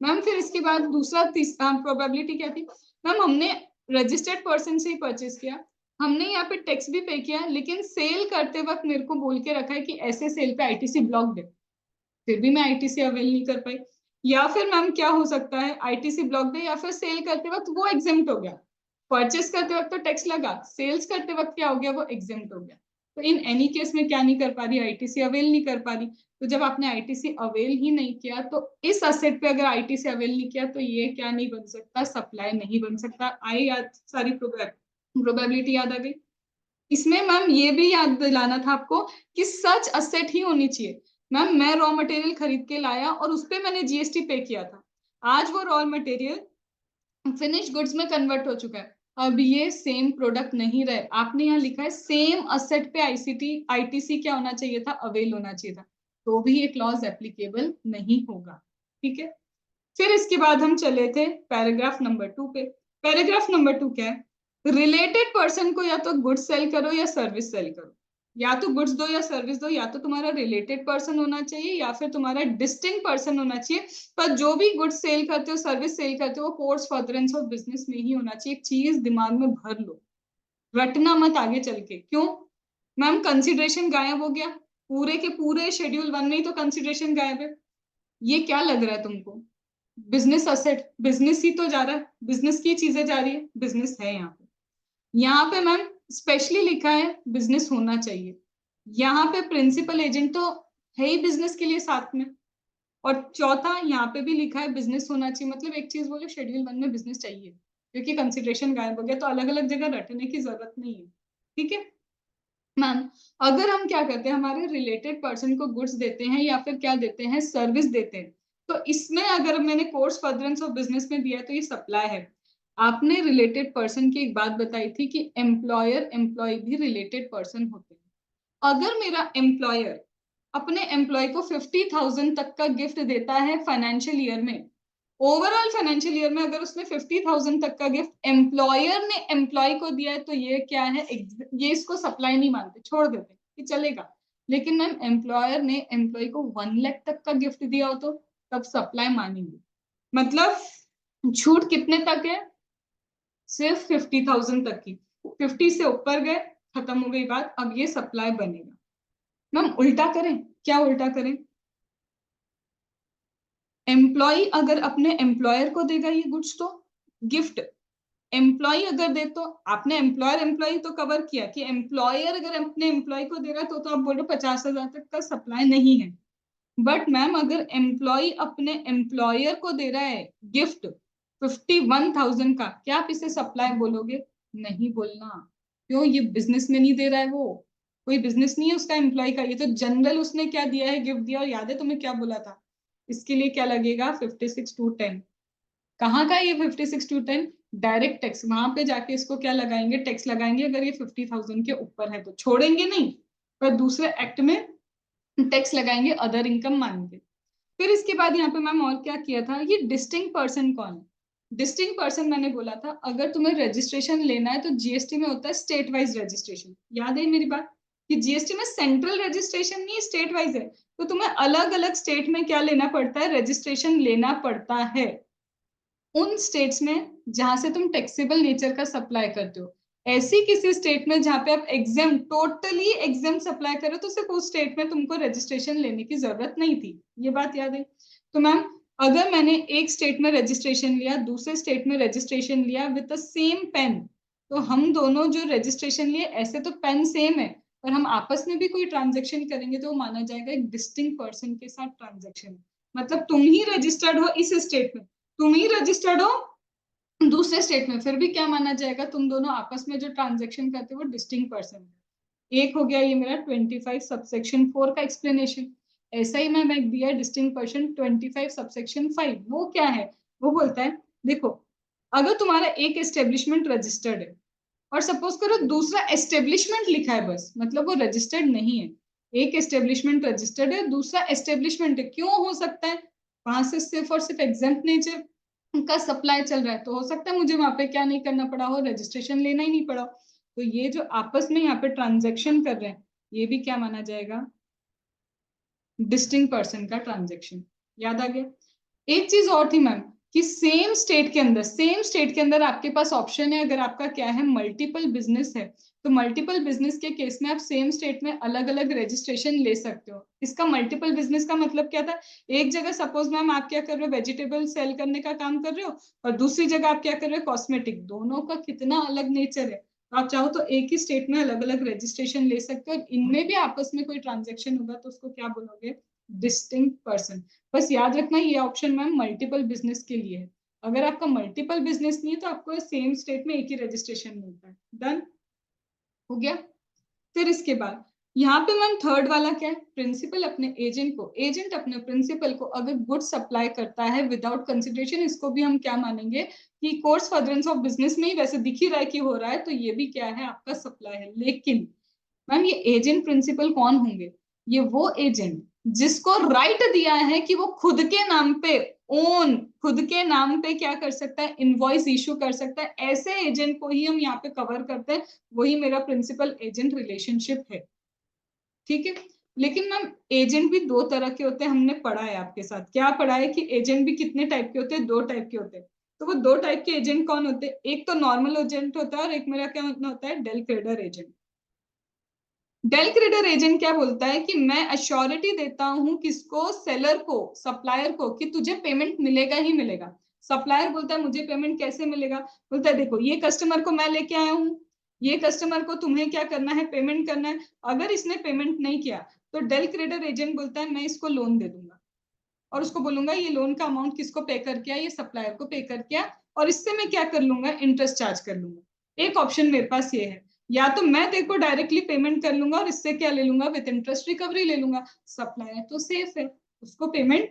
मैम फिर इसके बाद दूसरा तीसरा प्रोबेबिलिटी क्या थी, मैम हमने रजिस्टर्ड पर्सन से ही परचेस किया, हमने यहाँ पे टैक्स भी पे किया, लेकिन सेल करते वक्त मेरे को बोल के रखा है कि ऐसे सेल पे आईटीसी ब्लॉक दे, फिर भी मैं आईटीसी अवेल नहीं कर पाई। या फिर मैम क्या हो सकता है, आईटीसी ब्लॉक डे, या फिर सेल करते वक्त वो एग्जेम्प्ट हो गया। परचेस करते वक्त तो टैक्स लगा, सेल्स करते वक्त क्या हो गया, वो एग्जेम्प्ट हो गया। तो इन एनी केस में क्या नहीं कर पा रही, आईटीसी अवेल नहीं कर पा रही। तो जब आपने आईटीसी अवेल ही नहीं किया तो इस असेट पे अगर आईटीसी अवेल नहीं किया तो ये क्या नहीं बन सकता, सप्लाई नहीं बन सकता। आई याद, सारी प्रोबेबिलिटी याद आ गई। इसमें मैम ये भी याद दिलाना था आपको कि सच असेट ही होनी चाहिए। मैम मैं रॉ मटेरियल खरीद के लाया और उस पे मैंने जीएसटी पे किया था, आज वो रॉ मटेरियल फिनिश गुड्स में कन्वर्ट हो चुका है, अब ये सेम प्रोडक्ट नहीं रहे। आपने यहाँ लिखा है सेम असेट पे आईसीटी आईटीसी क्या होना चाहिए था, अवेल होना चाहिए था, तो भी ये क्लॉज एप्लीकेबल नहीं होगा। ठीक है, फिर इसके बाद हम चले थे पैराग्राफ नंबर 2 पे। पैराग्राफ नंबर 2 क्या है, रिलेटेड पर्सन को या तो गुड्स सेल करो या सर्विस सेल करो, या तो गुड्स दो या सर्विस दो, या तो तुम्हारा रिलेटेड पर्सन होना चाहिए या फिर तुम्हारा डिस्टिंक्ट पर्सन होना चाहिए। पर जो भी गुड्स सेल करते हो, सर्विस सेल करते हो, वो कोर्स फर्दरेंस ऑफ बिजनेस में ही होना चाहिए। एक चीज दिमाग में भर लो, रटना मत आगे चल के। क्यों मैम, कंसिडरेशन गायब हो गया, पूरे के पूरे शेड्यूल 1 में ही तो कंसिडरेशन गायब है। ये क्या लग रहा है तुमको, बिजनेस असेट, बिजनेस ही तो जा रहा है, बिजनेस की चीजें जा रही है, बिजनेस है यहाँ पे। यहाँ पे मैम स्पेशली लिखा है बिजनेस होना चाहिए, यहाँ पे प्रिंसिपल एजेंट तो है ही बिजनेस के लिए साथ में। और चौथा यहाँ पे भी लिखा है बिजनेस होना चाहिए, मतलब एक चीज बोलो शेड्यूल 1 में बिजनेस चाहिए, क्योंकि कंसिडरेशन गायब हो गया, तो अलग अलग जगह रटने की जरूरत नहीं है। ठीक है मैम, अगर हम क्या करते हैं, हमारे रिलेटेड पर्सन को गुड्स देते हैं या फिर क्या देते हैं, सर्विस देते हैं, तो इसमें अगर मैंने कोर्स फर्दरेंस ऑफ बिजनेस में दिया है तो ये सप्लाई है। आपने रिलेटेड पर्सन की एक बात बताई थी कि एम्प्लॉयर एम्प्लॉय भी रिलेटेड पर्सन होते हैं। अगर मेरा एम्प्लॉयर अपने एम्प्लॉय को 50,000 तक का गिफ्ट देता है फाइनेंशियल ईयर में, ओवरऑल फाइनेंशियल ईयर में अगर उसने 50,000 तक का गिफ्ट एम्प्लॉयर ने एम्प्लॉय को दिया है, तो ये क्या है, ये इसको सप्लाई नहीं मानते, छोड़ देते कि चलेगा। लेकिन मैम एम्प्लॉयर ने एम्प्लॉय को 1 लाख तक का गिफ्ट दिया हो तो तब सप्लाई मानेंगे। मतलब छूट कितने तक है, सिर्फ 50,000 तक की। 50 से ऊपर गए, खत्म हो गई बात, अब ये सप्लाई बनेगा। मैम उल्टा करें, क्या उल्टा करें, एम्प्लॉय अगर अपने एम्प्लॉयर को देगा ये गुड्स तो गिफ्ट, एम्प्लॉय अगर दे तो आपने एम्प्लॉयर एम्प्लॉय तो कवर किया कि एम्प्लॉयर अगर अपने एम्प्लॉय को दे रहा है तो आप बोल रहे हो 50,000 तक का सप्लाई नहीं है। बट मैम अगर एम्प्लॉय अपने एम्प्लॉयर को दे रहा है गिफ्ट 51,000 का, क्या आप इसे सप्लाई बोलोगे, नहीं बोलना। क्यों, ये बिजनेस में नहीं दे रहा है, वो कोई बिजनेस नहीं है उसका एम्प्लॉय का, ये तो जनरल उसने क्या दिया है, गिफ्ट दिया। और याद है तुम्हें क्या बोला था, इसके लिए क्या लगेगा 56/10। कहाँ का ये 56/10, डायरेक्ट टैक्स, वहां पे जाके इसको क्या लगाएंगे, टैक्स लगाएंगे। अगर ये 50,000 के ऊपर है तो छोड़ेंगे नहीं, पर दूसरे एक्ट में टैक्स लगाएंगे अदर इनकम मान के। फिर इसके बाद यहाँ पे मैम और क्या किया था, ये डिस्टिंक्ट पर्सन कौन है, डिस्टिंक्ट पर्सन मैंने बोला था अगर तुम्हें रजिस्ट्रेशन लेना है तो जीएसटी में होता है स्टेट वाइज रजिस्ट्रेशन। याद है मेरी बात कि जीएसटी में सेंट्रल रजिस्ट्रेशन नहीं, स्टेट वाइज है। तो तुम्हें अलग अलग स्टेट में क्या लेना पड़ता है, रजिस्ट्रेशन लेना पड़ता है उन स्टेट्स में जहां से तुम टैक्सेबल नेचर का सप्लाई करते हो। ऐसी किसी स्टेट में जहां पे आप एग्जाम टोटली एग्जाम सप्लाई करो तो सिर्फ उस स्टेट में तुमको रजिस्ट्रेशन लेने की जरूरत नहीं थी, ये बात याद है। तो मैम अगर मैंने एक स्टेट में रजिस्ट्रेशन लिया, दूसरे स्टेट में रजिस्ट्रेशन लिया विद द सेम पेन, तो हम दोनों जो रजिस्ट्रेशन लिए ऐसे तो पेन सेम है, पर हम आपस में भी कोई ट्रांजेक्शन करेंगे तो वो माना जाएगा एक डिस्टिंक्ट पर्सन के साथ ट्रांजेक्शन। मतलब तुम ही रजिस्टर्ड हो इस स्टेट में, तुम ही रजिस्टर्ड हो दूसरे स्टेट में, फिर भी क्या माना जाएगा, तुम दोनों आपस में जो ट्रांजेक्शन करते हो वो डिस्टिंक्ट पर्सन है। एक हो गया ये मेरा 25 सबसेक्शन 4 का एक्सप्लेनेशन। ऐसा ही मैं एक दिया डिस्टिंक्ट पर्सन 25 सबसेक्शन 5, वो क्या है, वो बोलता है देखो अगर तुम्हारा एक एस्टेब्लिशमेंट रजिस्टर्ड है और सपोज करो दूसरा एस्टेब्लिशमेंट लिखा है बस, मतलब वो रजिस्टर्ड नहीं है, एक एस्टेब्लिशमेंट रजिस्टर्ड है दूसरा एस्टेब्लिशमेंट है, क्यों हो सकता है, वहां से सिर्फ और सिर्फ एग्जाम्प्ट नेचर का सप्लाई चल रहा है, तो हो सकता है मुझे वहां पे क्या नहीं करना पड़ा हो, रजिस्ट्रेशन लेना ही नहीं पड़ा। तो ये जो आपस में यहाँ पे ट्रांजेक्शन कर रहे हैं ये भी क्या माना जाएगा, डिस्टिंक्ट पर्सन का ट्रांजेक्शन। याद आ गया। एक चीज और थी मैम कि सेम स्टेट के अंदर आपके पास ऑप्शन है, अगर आपका क्या है मल्टीपल बिजनेस है तो मल्टीपल बिजनेस के केस में आप सेम स्टेट में अलग अलग रजिस्ट्रेशन ले सकते हो। इसका मल्टीपल बिजनेस का मतलब क्या था, एक जगह सपोज मैम आप क्या कर रहे हो, वेजिटेबल सेल करने का काम कर रहे हो और दूसरी जगह आप क्या कर रहे हो, कॉस्मेटिक, दोनों का कितना अलग नेचर है। तो आप चाहो तो एक ही स्टेट में अलग अलग रजिस्ट्रेशन ले सकते हो, इनमें भी आपस में कोई ट्रांजेक्शन होगा तो उसको क्या बोलोगे, डिस्टिंक्ट पर्सन। बस याद रखना ये ऑप्शन मैम मल्टीपल बिजनेस के लिए है, अगर आपका मल्टीपल बिजनेस नहीं है तो आपको सेम स्टेट में एक ही रजिस्ट्रेशन मिलता है। डन हो गया। फिर इसके बाद यहाँ पे मैम थर्ड वाला क्या है, प्रिंसिपल अपने एजेंट को, एजेंट अपने प्रिंसिपल को अगर गुड सप्लाई करता है विदाउट कंसिडरेशन, इसको भी हम क्या मानेंगे कि कोर्स फर्दरेंस ऑफ बिजनेस में ही वैसे दिख ही रहा है कि हो रहा है, तो ये भी क्या है आपका सप्लाई है। लेकिन मैम ये एजेंट प्रिंसिपल कौन होंगे, ये वो एजेंट जिसको राइट दिया है कि वो खुद के नाम पे ओन, खुद के नाम पे क्या कर सकता है, इनवॉइस इशू कर सकता है, ऐसे एजेंट को ही हम यहाँ पे कवर करते हैं, वही मेरा प्रिंसिपल एजेंट रिलेशनशिप है। ठीक है। लेकिन मैम एजेंट भी दो तरह के होते हैं, हमने पढ़ा है आपके साथ, क्या पढ़ा है कि एजेंट भी कितने टाइप के होते हैं, दो टाइप के होते हैं। तो वो दो टाइप के एजेंट कौन होते हैं, एक तो नॉर्मल एजेंट होता है और एक मेरा क्या होता है, del credere agent. Del credere agent क्या बोलता है कि मैं अश्योरिटी देता हूं किसको, सेलर को, सप्लायर को, कि तुझे पेमेंट मिलेगा ही मिलेगा। सप्लायर बोलता है मुझे पेमेंट कैसे मिलेगा, बोलता है देखो ये कस्टमर को मैं लेके आया हूँ, ये कस्टमर को तुम्हें क्या करना है, पेमेंट करना है, अगर इसने पेमेंट नहीं किया तो डेल क्रेडर एजेंट बोलता है मैं इसको लोन दे दूंगा और उसको बोलूंगा ये लोन का अमाउंट किसको पे करके आया, ये सप्लायर को पे करके आया, और इससे मैं क्या कर लूंगा, इंटरेस्ट चार्ज कर लूंगा। एक ऑप्शन मेरे पास ये है, या तो मैं तेरे को डायरेक्टली पेमेंट कर लूंगा और इससे क्या ले लूंगा, विद इंटरेस्ट रिकवरी ले लूंगा, सप्लायर तो सेफ है, उसको पेमेंट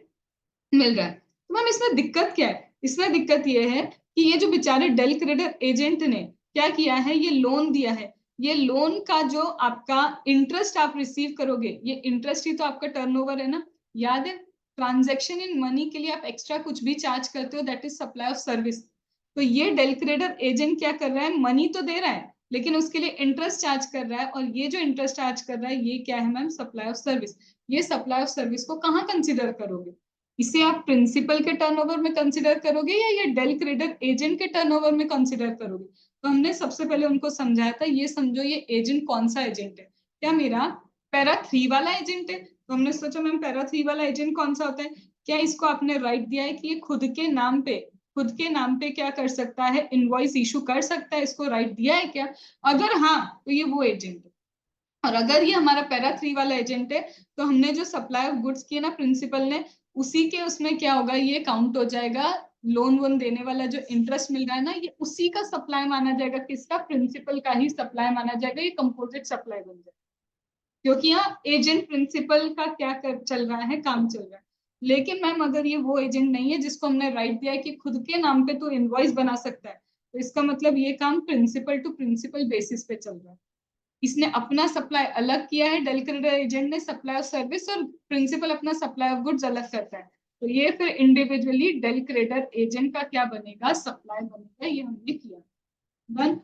मिल रहा है। तो मैम इसमें दिक्कत क्या है, इसमें दिक्कत ये है कि ये जो बेचारे डेल क्रेडिट एजेंट ने क्या किया है, ये लोन दिया है, ये लोन का जो आपका इंटरेस्ट आप रिसीव करोगे, ये इंटरेस्ट ही तो आपका टर्नओवर है ना। याद है, ट्रांजैक्शन इन मनी के लिए आप एक्स्ट्रा कुछ भी चार्ज करते हो, that is supply of service. तो ये डेल क्रेडिट एजेंट क्या कर रहा है, मनी तो दे रहा है लेकिन उसके लिए इंटरेस्ट चार्ज कर रहा है, और ये जो इंटरेस्ट चार्ज कर रहा है ये क्या है मैम, सप्लाई ऑफ सर्विस। ये सप्लाई ऑफ सर्विस को कहाँ कंसिडर करोगे, इसे आप प्रिंसिपल के टर्नओवर में कंसिडर करोगे या ये डेल क्रेडिट एजेंट के टर्नओवर में कंसिडर करोगे। तो हमने सबसे पहले उनको समझाया था, ये समझो ये एजेंट कौन सा एजेंट है, क्या मेरा पैरा 3 वाला एजेंट है। तो हमने सोचा मैम पैरा 3 वाला एजेंट कौन सा होता है, क्या इसको आपने राइट दिया है कि ये खुद के नाम पे क्या कर सकता है, इनवॉइस इशू कर सकता है, इसको राइट दिया है क्या। अगर हाँ तो ये वो एजेंट है, और अगर ये हमारा पैरा 3 वाला एजेंट है तो हमने जो सप्लाई ऑफ गुड्स किए ना प्रिंसिपल ने, उसी के उसमें क्या होगा, ये काउंट हो जाएगा, लोन वोन देने वाला जो इंटरेस्ट मिल रहा है ना, ये उसी का सप्लाई माना जाएगा, किसका, प्रिंसिपल का ही सप्लाई माना जाएगा, ये कंपोजिट सप्लाई बन जाएगा, क्योंकि यहाँ एजेंट प्रिंसिपल का क्या चल रहा है, काम चल रहा है। लेकिन मैम अगर ये वो एजेंट नहीं है जिसको हमने राइट दिया है कि खुद के नाम पे तो इनवॉइस बना सकता है, तो इसका मतलब ये काम प्रिंसिपल टू प्रिंसिपल बेसिस पे चल रहा है। इसने अपना सप्लाई अलग किया है, डेल क्रेडिट एजेंट ने सप्लाई ऑफ सर्विस, और प्रिंसिपल अपना सप्लाई ऑफ गुड्स अलग करता है। तो ये फिर इंडिविजुअली डेल क्रेडिट एजेंट का क्या बनेगा, सप्लाई बनेगा, ये हमने किया। डन।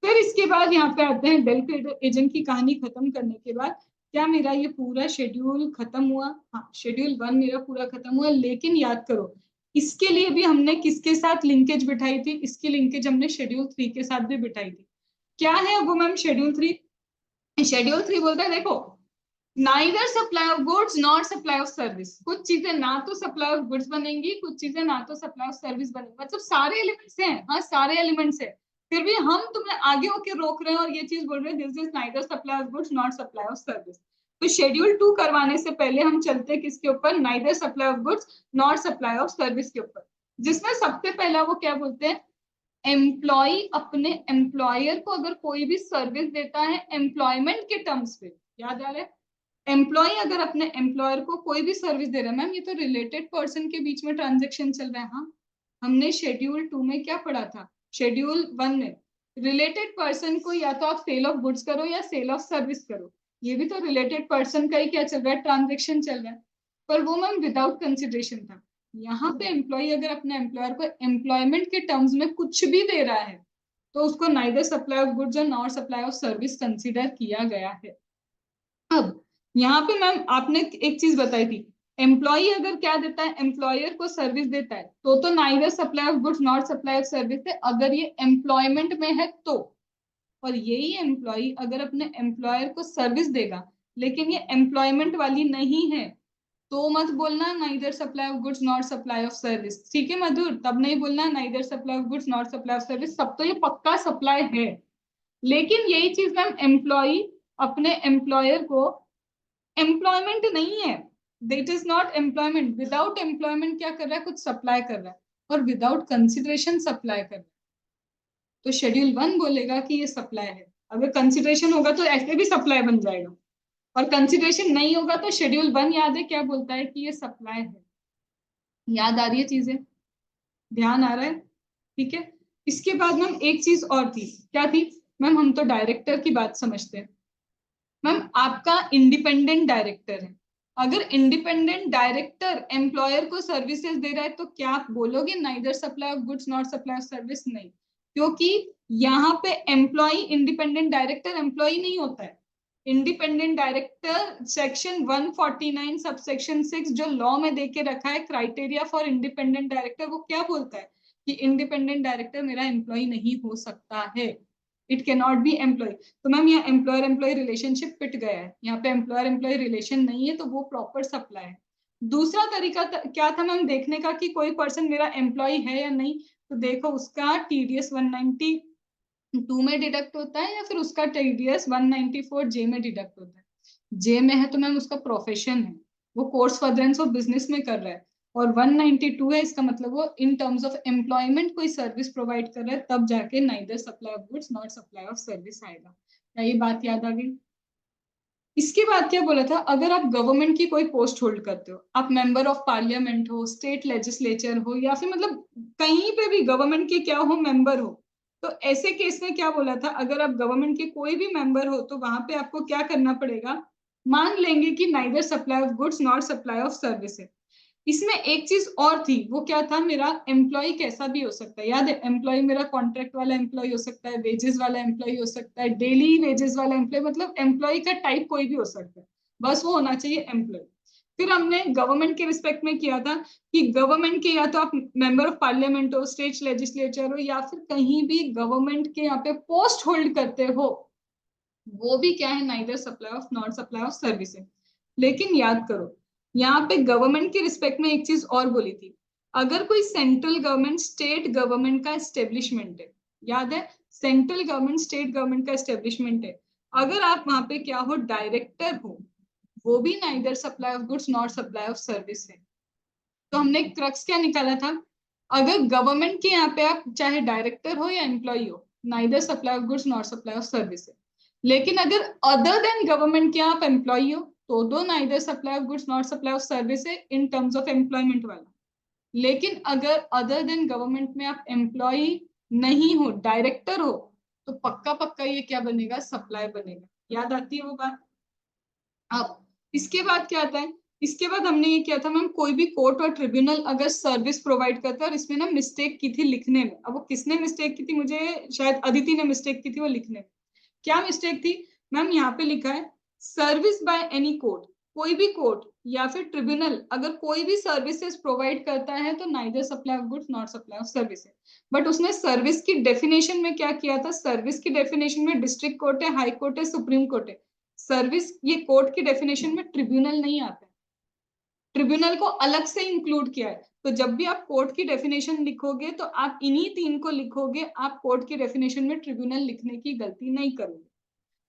फिर इसके बाद यहाँ पे आते हैं डेल क्रेडिट एजेंट की कहानी खत्म करने के बाद क्या मेरा ये पूरा शेड्यूल खत्म हुआ, हाँ शेड्यूल 1 मेरा पूरा खत्म हुआ। लेकिन याद करो इसके लिए भी हमने किसके साथ लिंकेज बिठाई थी, इसकी लिंकेज हमने शेड्यूल 3 के साथ भी बिठाई थी। क्या है वो मैम शेड्यूल 3, शेड्यूल 3 बोलता है देखो, neither supply of goods not supply of service, कुछ चीजें ना तो सप्लाई ऑफ गुड्स बनेंगी, कुछ चीजें ना तो सप्लाई ऑफ सर्विस बनेंगी, मतलब सारे एलिमेंट्स हैं, हाँ सारे एलिमेंट्स हैं, फिर भी हम तुम्हें आगे होके रोक रहे हैं और ये चीज बोल रहे हैं this is neither supply of goods not supply of service. तो शेड्यूल 2 करवाने से पहले हम चलते हैं किसके ऊपर, neither supply of goods not supply of service के ऊपर, जिसमें सबसे पहला वो क्या बोलते हैं, एम्प्लॉय अपने एम्प्लॉयर को अगर कोई भी सर्विस देता है एम्प्लॉयमेंट के टर्म्स पे, याद आ रहा है, एम्प्लॉय अगर अपने एम्प्लॉयर को कोई भी सर्विस दे रहा है, मैम ये तो रिलेटेड पर्सन के बीच में ट्रांजेक्शन चल रहा है। हाँ हमने शेड्यूल 2 में क्या पढ़ा था, शेड्यूल 1 में रिलेटेड पर्सन को या तो आप सेल ऑफ गुड्स करो या सेल ऑफ सर्विस करो, ये भी तो रिलेटेड पर्सन का ही क्या चल रहा है, ट्रांजेक्शन चल रहा है, पर वो मैम विदाउट कंसिडरेशन था। यहाँ पे एम्प्लॉय अगर अपने एम्प्लॉयर को एम्प्लॉयमेंट के टर्म्स में कुछ भी दे रहा है तो उसको नाइदर सप्लाई ऑफ गुड्स और not supply of service consider किया गया है। अब यहाँ पे मैम आपने एक चीज बताई थी, एम्प्लॉय अगर क्या देता है, एम्प्लॉयर को सर्विस देता है तो neither supply of goods not supply of service है, अगर ये एम्प्लॉयमेंट में है तो। और यही एम्प्लॉय अगर अपने एम्प्लॉयर को सर्विस देगा लेकिन ये एम्प्लॉयमेंट वाली नहीं है, तो मत बोलना neither supply of goods not supply of service, ठीक है मधुर, तब नहीं बोलना neither supply of goods not supply of service, सब तो ये पक्का सप्लाई है। लेकिन यही चीज मैम एम्प्लॉय अपने एम्प्लॉयर को, एम्प्लॉयमेंट नहीं है, that is not employment, without employment क्या कर रहा है, कुछ सप्लाई कर रहा है और विदाउट कंसिडरेशन सप्लाई कर रहा है, तो शेड्यूल 1 बोलेगा कि ये सप्लाई है। अगर कंसिडरेशन होगा तो ऐसे भी सप्लाई बन जाएगा, और कंसिडरेशन नहीं होगा तो शेड्यूल 1 याद है क्या बोलता है कि ये सप्लाई है। याद आ रही है चीजें, ध्यान आ रहा है, ठीक है। इसके बाद मैम एक चीज और थी, क्या थी मैम, हम तो डायरेक्टर की बात समझते हैं, मैम आपका इंडिपेंडेंट डायरेक्टर है, अगर इंडिपेंडेंट डायरेक्टर एम्प्लॉयर को सर्विसेज दे रहा है तो क्या आप बोलोगे neither supply of goods not supply of service, नहीं, क्योंकि यहाँ पे एम्प्लॉय इंडिपेंडेंट डायरेक्टर एम्प्लॉय नहीं होता है। इंडिपेंडेंट डायरेक्टर सेक्शन 149 सबसेक्शन 6 जो लॉ में देके रखा है क्राइटेरिया फॉर इंडिपेंडेंट डायरेक्टर, वो क्या बोलता है कि इंडिपेंडेंट डायरेक्टर मेरा एम्प्लॉय नहीं हो सकता है, it can not be employ. तो मैम यहाँ एम्प्लॉयर एम्प्लॉय रिलेशनशिप पिट गया है, यहाँ पे एम्प्लॉयर एम्प्लॉय रिलेशन नहीं है, तो वो प्रॉपर सप्लाई है। दूसरा तरीका क्या था मैम देखने का कि कोई पर्सन मेरा एम्प्लॉय है या नहीं, तो देखो उसका टीडीएस 192 में डिडक्ट होता है या फिर उसका टीडीएस 194 जे में डिडक्ट होता है। जे में है तो मैम उसका प्रोफेशन है, वो कोर्स फर्दरेंस ऑफ बिजनेस में कर रहा है, और 192 है इसका मतलब वो इन टर्म्स ऑफ एम्प्लॉयमेंट कोई सर्विस प्रोवाइड कर रहा है, तब जाके neither supply of goods not supply of service आएगा। क्या ये बात याद आ गई। इसके बाद क्या बोला था, अगर आप गवर्नमेंट की कोई पोस्ट होल्ड करते हो, आप मेंबर ऑफ पार्लियामेंट हो, स्टेट लेजिस्लेचर हो, या फिर मतलब कहीं पे भी गवर्नमेंट के क्या हो, मेंबर हो, तो ऐसे केस में क्या बोला था, अगर आप गवर्नमेंट के कोई भी मेंबर हो तो वहां पे आपको क्या करना पड़ेगा, मान लेंगे कि neither supply of goods not supply of services. इसमें एक चीज और थी, वो क्या था, मेरा एम्प्लॉय कैसा भी हो सकता है, याद है, एम्प्लॉय मेरा कॉन्ट्रैक्ट वाला एम्प्लॉय हो सकता है, वेजेस वाला एम्प्लॉय हो सकता है, डेली वेजेस वाला एम्प्लॉय, मतलब एम्प्लॉय का टाइप कोई भी हो सकता है, बस वो होना चाहिए एम्प्लॉय। फिर हमने गवर्नमेंट के रिस्पेक्ट में किया था कि गवर्नमेंट के या तो आप मेंबर ऑफ पार्लियामेंट हो, स्टेट लेजिस्लेचर हो, या फिर कहीं भी गवर्नमेंट के यहाँ पे पोस्ट होल्ड करते हो, वो भी क्या है, neither supply of not supply of services. लेकिन याद करो, यहाँ पे गवर्नमेंट के रिस्पेक्ट में एक चीज और बोली थी, अगर कोई सेंट्रल गवर्नमेंट स्टेट गवर्नमेंट का एस्टेब्लिशमेंट है, याद है, सेंट्रल गवर्नमेंट स्टेट गवर्नमेंट का एस्टेब्लिशमेंट है, अगर आप वहां पे क्या हो, डायरेक्टर हो, वो भी neither supply of goods not supply of service है। तो हमने क्रक्स क्या निकाला था, अगर गवर्नमेंट के यहाँ पे आप चाहे डायरेक्टर हो या एम्प्लॉय हो, neither supply of goods not supply of service है। लेकिन अगर अदर देन गवर्नमेंट के आप एम्प्लॉय हो, तो दो neither supply of goods not supply of service है इन टर्म्स ऑफ एम्प्लॉयमेंट वाला। लेकिन अगर अदर देन गवर्नमेंट में आप एम्प्लॉय नहीं हो, डायरेक्टर हो, तो पक्का पक्का ये क्या बनेगा, सप्लाई बनेगा। याद आती है वो बात। अब इसके बाद क्या आता है, इसके बाद हमने ये किया था मैम, कोई भी कोर्ट और ट्रिब्यूनल अगर सर्विस प्रोवाइड करता है और इसमें ना मिस्टेक की थी लिखने में, अब वो किसने मिस्टेक की थी, मुझे शायद अदिति ने मिस्टेक की थी वो लिखने में। क्या मिस्टेक थी मैम, यहाँ पे लिखा है सर्विस बाय एनी कोर्ट, कोई भी कोर्ट या फिर ट्रिब्यूनल अगर कोई भी सर्विसेज प्रोवाइड करता है तो neither supply of goods not supply of services. But उसने सर्विस की डेफिनेशन में क्या किया था, सर्विस की डेफिनेशन में डिस्ट्रिक्ट कोर्ट है, हाई कोर्ट है, सुप्रीम कोर्ट है। सर्विस ये कोर्ट की डेफिनेशन में ट्रिब्यूनल नहीं आता है, ट्रिब्यूनल को अलग से इंक्लूड किया है। तो जब भी आप कोर्ट की डेफिनेशन लिखोगे तो आप इन्हीं तीन को लिखोगे, आप कोर्ट की डेफिनेशन में ट्रिब्यूनल लिखने की गलती नहीं करोगे।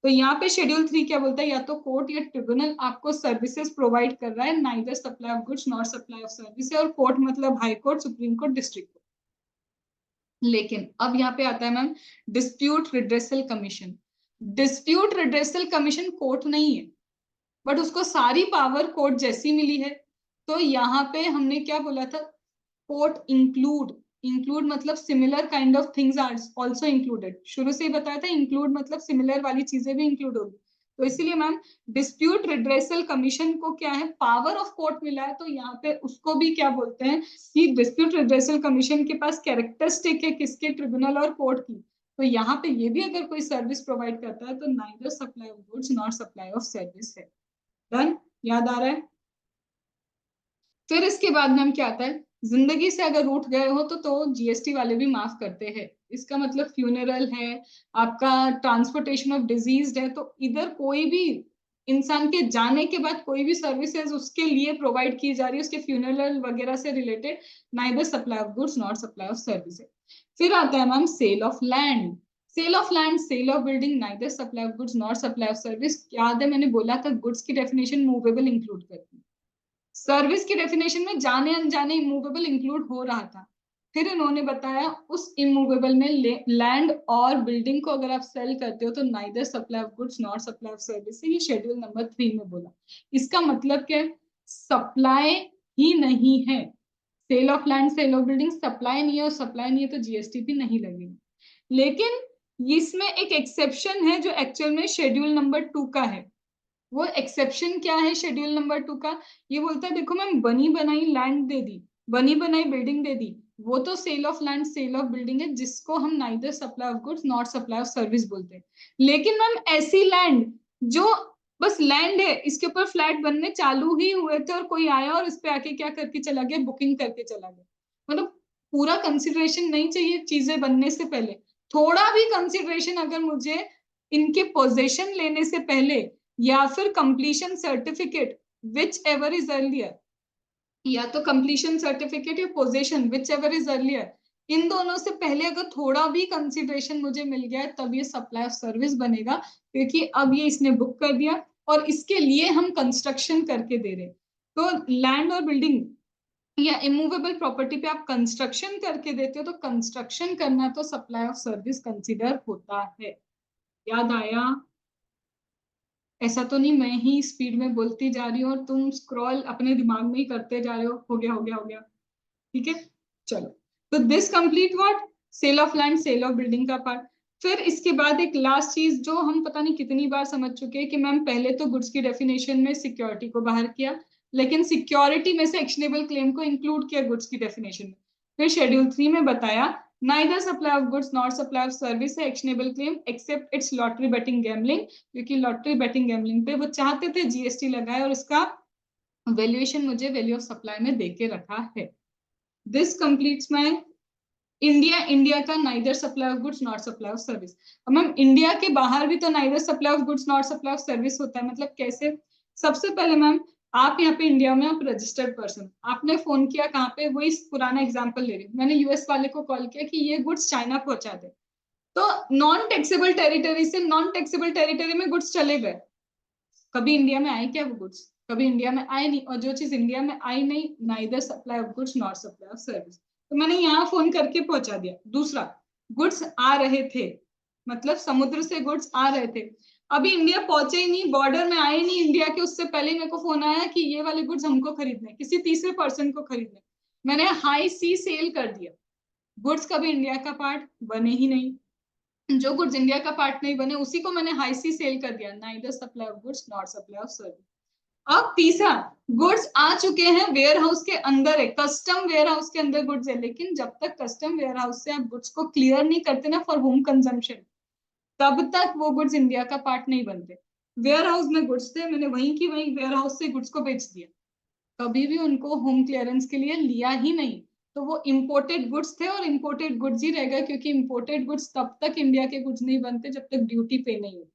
तो यहाँ पे शेड्यूल 3 क्या बोलता है, या तो कोर्ट या ट्रिब्यूनल आपको सर्विसेज प्रोवाइड कर रहा है, neither supply of goods not supply of service, और कोर्ट मतलब high court, supreme court, district court. लेकिन अब यहाँ पे आता है ma'am dispute redressal commission. Dispute redressal commission court नहीं है, बट उसको सारी पावर कोर्ट जैसी मिली है। तो यहाँ पे हमने क्या बोला था, कोर्ट इंक्लूड, इंक्लूड मतलब similar kind of things are also included, शुरू से ही बताया था इंक्लूड मतलब सिमिलर वाली चीजें भी इंक्लूड होगी। तो इसीलिए मैम डिस्प्यूट रिड्रेसल कमीशन को क्या है, पावर ऑफ कोर्ट मिला है, तो यहाँ पे उसको भी क्या बोलते हैं कि डिस्प्यूट रिड्रेसल कमीशन के पास कैरेक्टरिस्टिक है किसके, ट्रिब्यूनल और कोर्ट की। तो यहाँ पे ये भी अगर कोई सर्विस प्रोवाइड करता है तो neither supply of goods not supply of service है। डन, याद आ रहा है। फिर इसके बाद में हम क्या आता है, जिंदगी से अगर रूठ गए हो तो जीएसटी वाले भी माफ करते हैं। इसका मतलब फ्यूनरल है, आपका ट्रांसपोर्टेशन ऑफ डिजीज है, तो इधर कोई भी इंसान के जाने के बाद कोई भी सर्विसेज उसके लिए प्रोवाइड की जा रही है, उसके फ्यूनरल वगैरह से related, neither supply of goods not supply of services. फिर आता है ma'am sale of land, sale of land, sale of building, neither supply of goods not supply of service. याद है मैंने बोला था गुड्स की डेफिनेशन मूवेबल इंक्लूड करती है, सर्विस की डेफिनेशन में जाने अनजाने इमूवेबल इंक्लूड हो रहा था। फिर इन्होंने बताया उस इमूवेबल में लैंड और बिल्डिंग को अगर आप सेल करते हो तो neither supply of goods not supply of service, ये शेड्यूल नंबर 3 में बोला। इसका मतलब क्या है, सप्लाई ही नहीं है, sale of land sale of building supply नहीं है, और सप्लाई नहीं है तो जीएसटी भी नहीं लगेगी। लेकिन इसमें एक एक्सेप्शन है जो एक्चुअल में शेड्यूल नंबर 2 का है। वो एक्सेप्शन क्या है शेड्यूल नंबर 2 का, ये बोलता है देखो मैम बनी बनाई लैंड दे दी, बनी बनाई बिल्डिंग दे दी, वो तो sale of land sale of building है जिसको हम neither supply of goods not supply of service बोलते हैं। लेकिन मैम ऐसी लैंड जो बस लैंड है, इसके ऊपर फ्लैट बनने चालू ही हुए थे और कोई आया और इस पे आके क्या करके चला गया, बुकिंग करके चला गया, मतलब पूरा कंसिडरेशन नहीं चाहिए चीजें बनने से पहले, थोड़ा भी कंसिडरेशन अगर मुझे इनके पोजेशन लेने से पहले या फिर completion certificate whichever is earlier, या तो कंप्लीशन सर्टिफिकेट या possession whichever is earlier, इन दोनों से पहले अगर थोड़ा भी कंसिडरेशन मुझे मिल गया है तब ये सप्लाई ऑफ सर्विस बनेगा, क्योंकि अब ये इसने बुक कर दिया और इसके लिए हम कंस्ट्रक्शन करके दे रहे। तो लैंड और बिल्डिंग या इमूवेबल प्रॉपर्टी पे आप कंस्ट्रक्शन करके देते हो तो कंस्ट्रक्शन करना तो सप्लाई ऑफ सर्विस कंसिडर होता है। याद आया। ऐसा तो नहीं मैं ही स्पीड में बोलती जा रही हूँ और तुम स्क्रॉल अपने दिमाग में ही करते जा रहे हो गया हो गया हो गया। ठीक है, चलो। तो this complete what, sale of land, sale of building का पार्ट। फिर इसके बाद एक लास्ट चीज जो हम पता नहीं कितनी बार समझ चुके हैं कि मैम पहले तो गुड्स की डेफिनेशन में सिक्योरिटी को बाहर किया, लेकिन सिक्योरिटी में से एक्शनेबल क्लेम को इंक्लूड किया गुड्स की डेफिनेशन में। फिर शेड्यूल 3 में बताया neither supply of goods not supply of service है actionable claim except its lottery betting gambling, क्योंकि लॉटरी बेटिंग गैम्बलिंग पे वो चाहते थे जीएसटी लगाए और इसका वैल्यूएशन मुझे वैल्यू ऑफ सप्लाई में देके रखा है। दिस कंप्लीट्स माय इंडिया का neither supply of goods not supply of service. अब मैम इंडिया के बाहर भी तो neither supply of goods not supply of service होता है, मतलब कैसे? सबसे पहले मैम आप यहाँ पे इंडिया में आप रजिस्टर्ड पर्सन, आपने फोन किया कहाँ पे, वही पुराना एग्जांपल ले रही हूँ, मैंने यूएस वाले को कॉल किया कि ये गुड्स चाइना पहुंचा दे, तो नॉन टैक्सेबल टेरिटरी से नॉन टैक्सेबल टेरिटरी में गुड्स चले गए, कभी इंडिया में आए क्या वो गुड्स? कभी इंडिया में आए नहीं, और जो चीज इंडिया में आई नहीं, neither supply of goods not supply of service, तो मैंने यहाँ फोन करके पहुंचा दिया। दूसरा, गुड्स आ रहे थे, मतलब समुद्र से गुड्स आ रहे थे, अभी इंडिया पहुंचे ही नहीं, बॉर्डर में आए नहीं इंडिया के, उससे पहले मेरे को फोन आया कि ये वाले गुड्स हमको खरीदने, किसी तीसरे पर्सन को खरीदने, मैंने हाई सी सेल कर दिया, गुड्स कभी इंडिया का पार्ट बने ही नहीं, जो गुड्स इंडिया का पार्ट नहीं बने उसी को मैंने हाई सी सेल कर दिया, neither supply of goods not supply of service. अब तीसरा, गुड्स आ चुके हैं, वेयर हाउस के अंदर है, कस्टम वेयर हाउस के अंदर गुड्स है, लेकिन जब तक कस्टम वेयर हाउस से आप गुड्स को क्लियर नहीं करते ना फॉर होम कंजम्पशन, तब तक वो गुड्स इंडिया का पार्ट नहीं बनते। वेयर हाउस में गुड्स थे, मैंने वहीं की वहीं वेयर हाउस से गुड्स को बेच दिया, कभी भी उनको होम क्लियरेंस के लिए लिया ही नहीं, तो वो इंपोर्टेड गुड्स थे और इंपोर्टेड गुड्स ही रहेगा, क्योंकि इंपोर्टेड गुड्स तब तक इंडिया के गुड्स नहीं बनते जब तक ड्यूटी पे नहीं होती,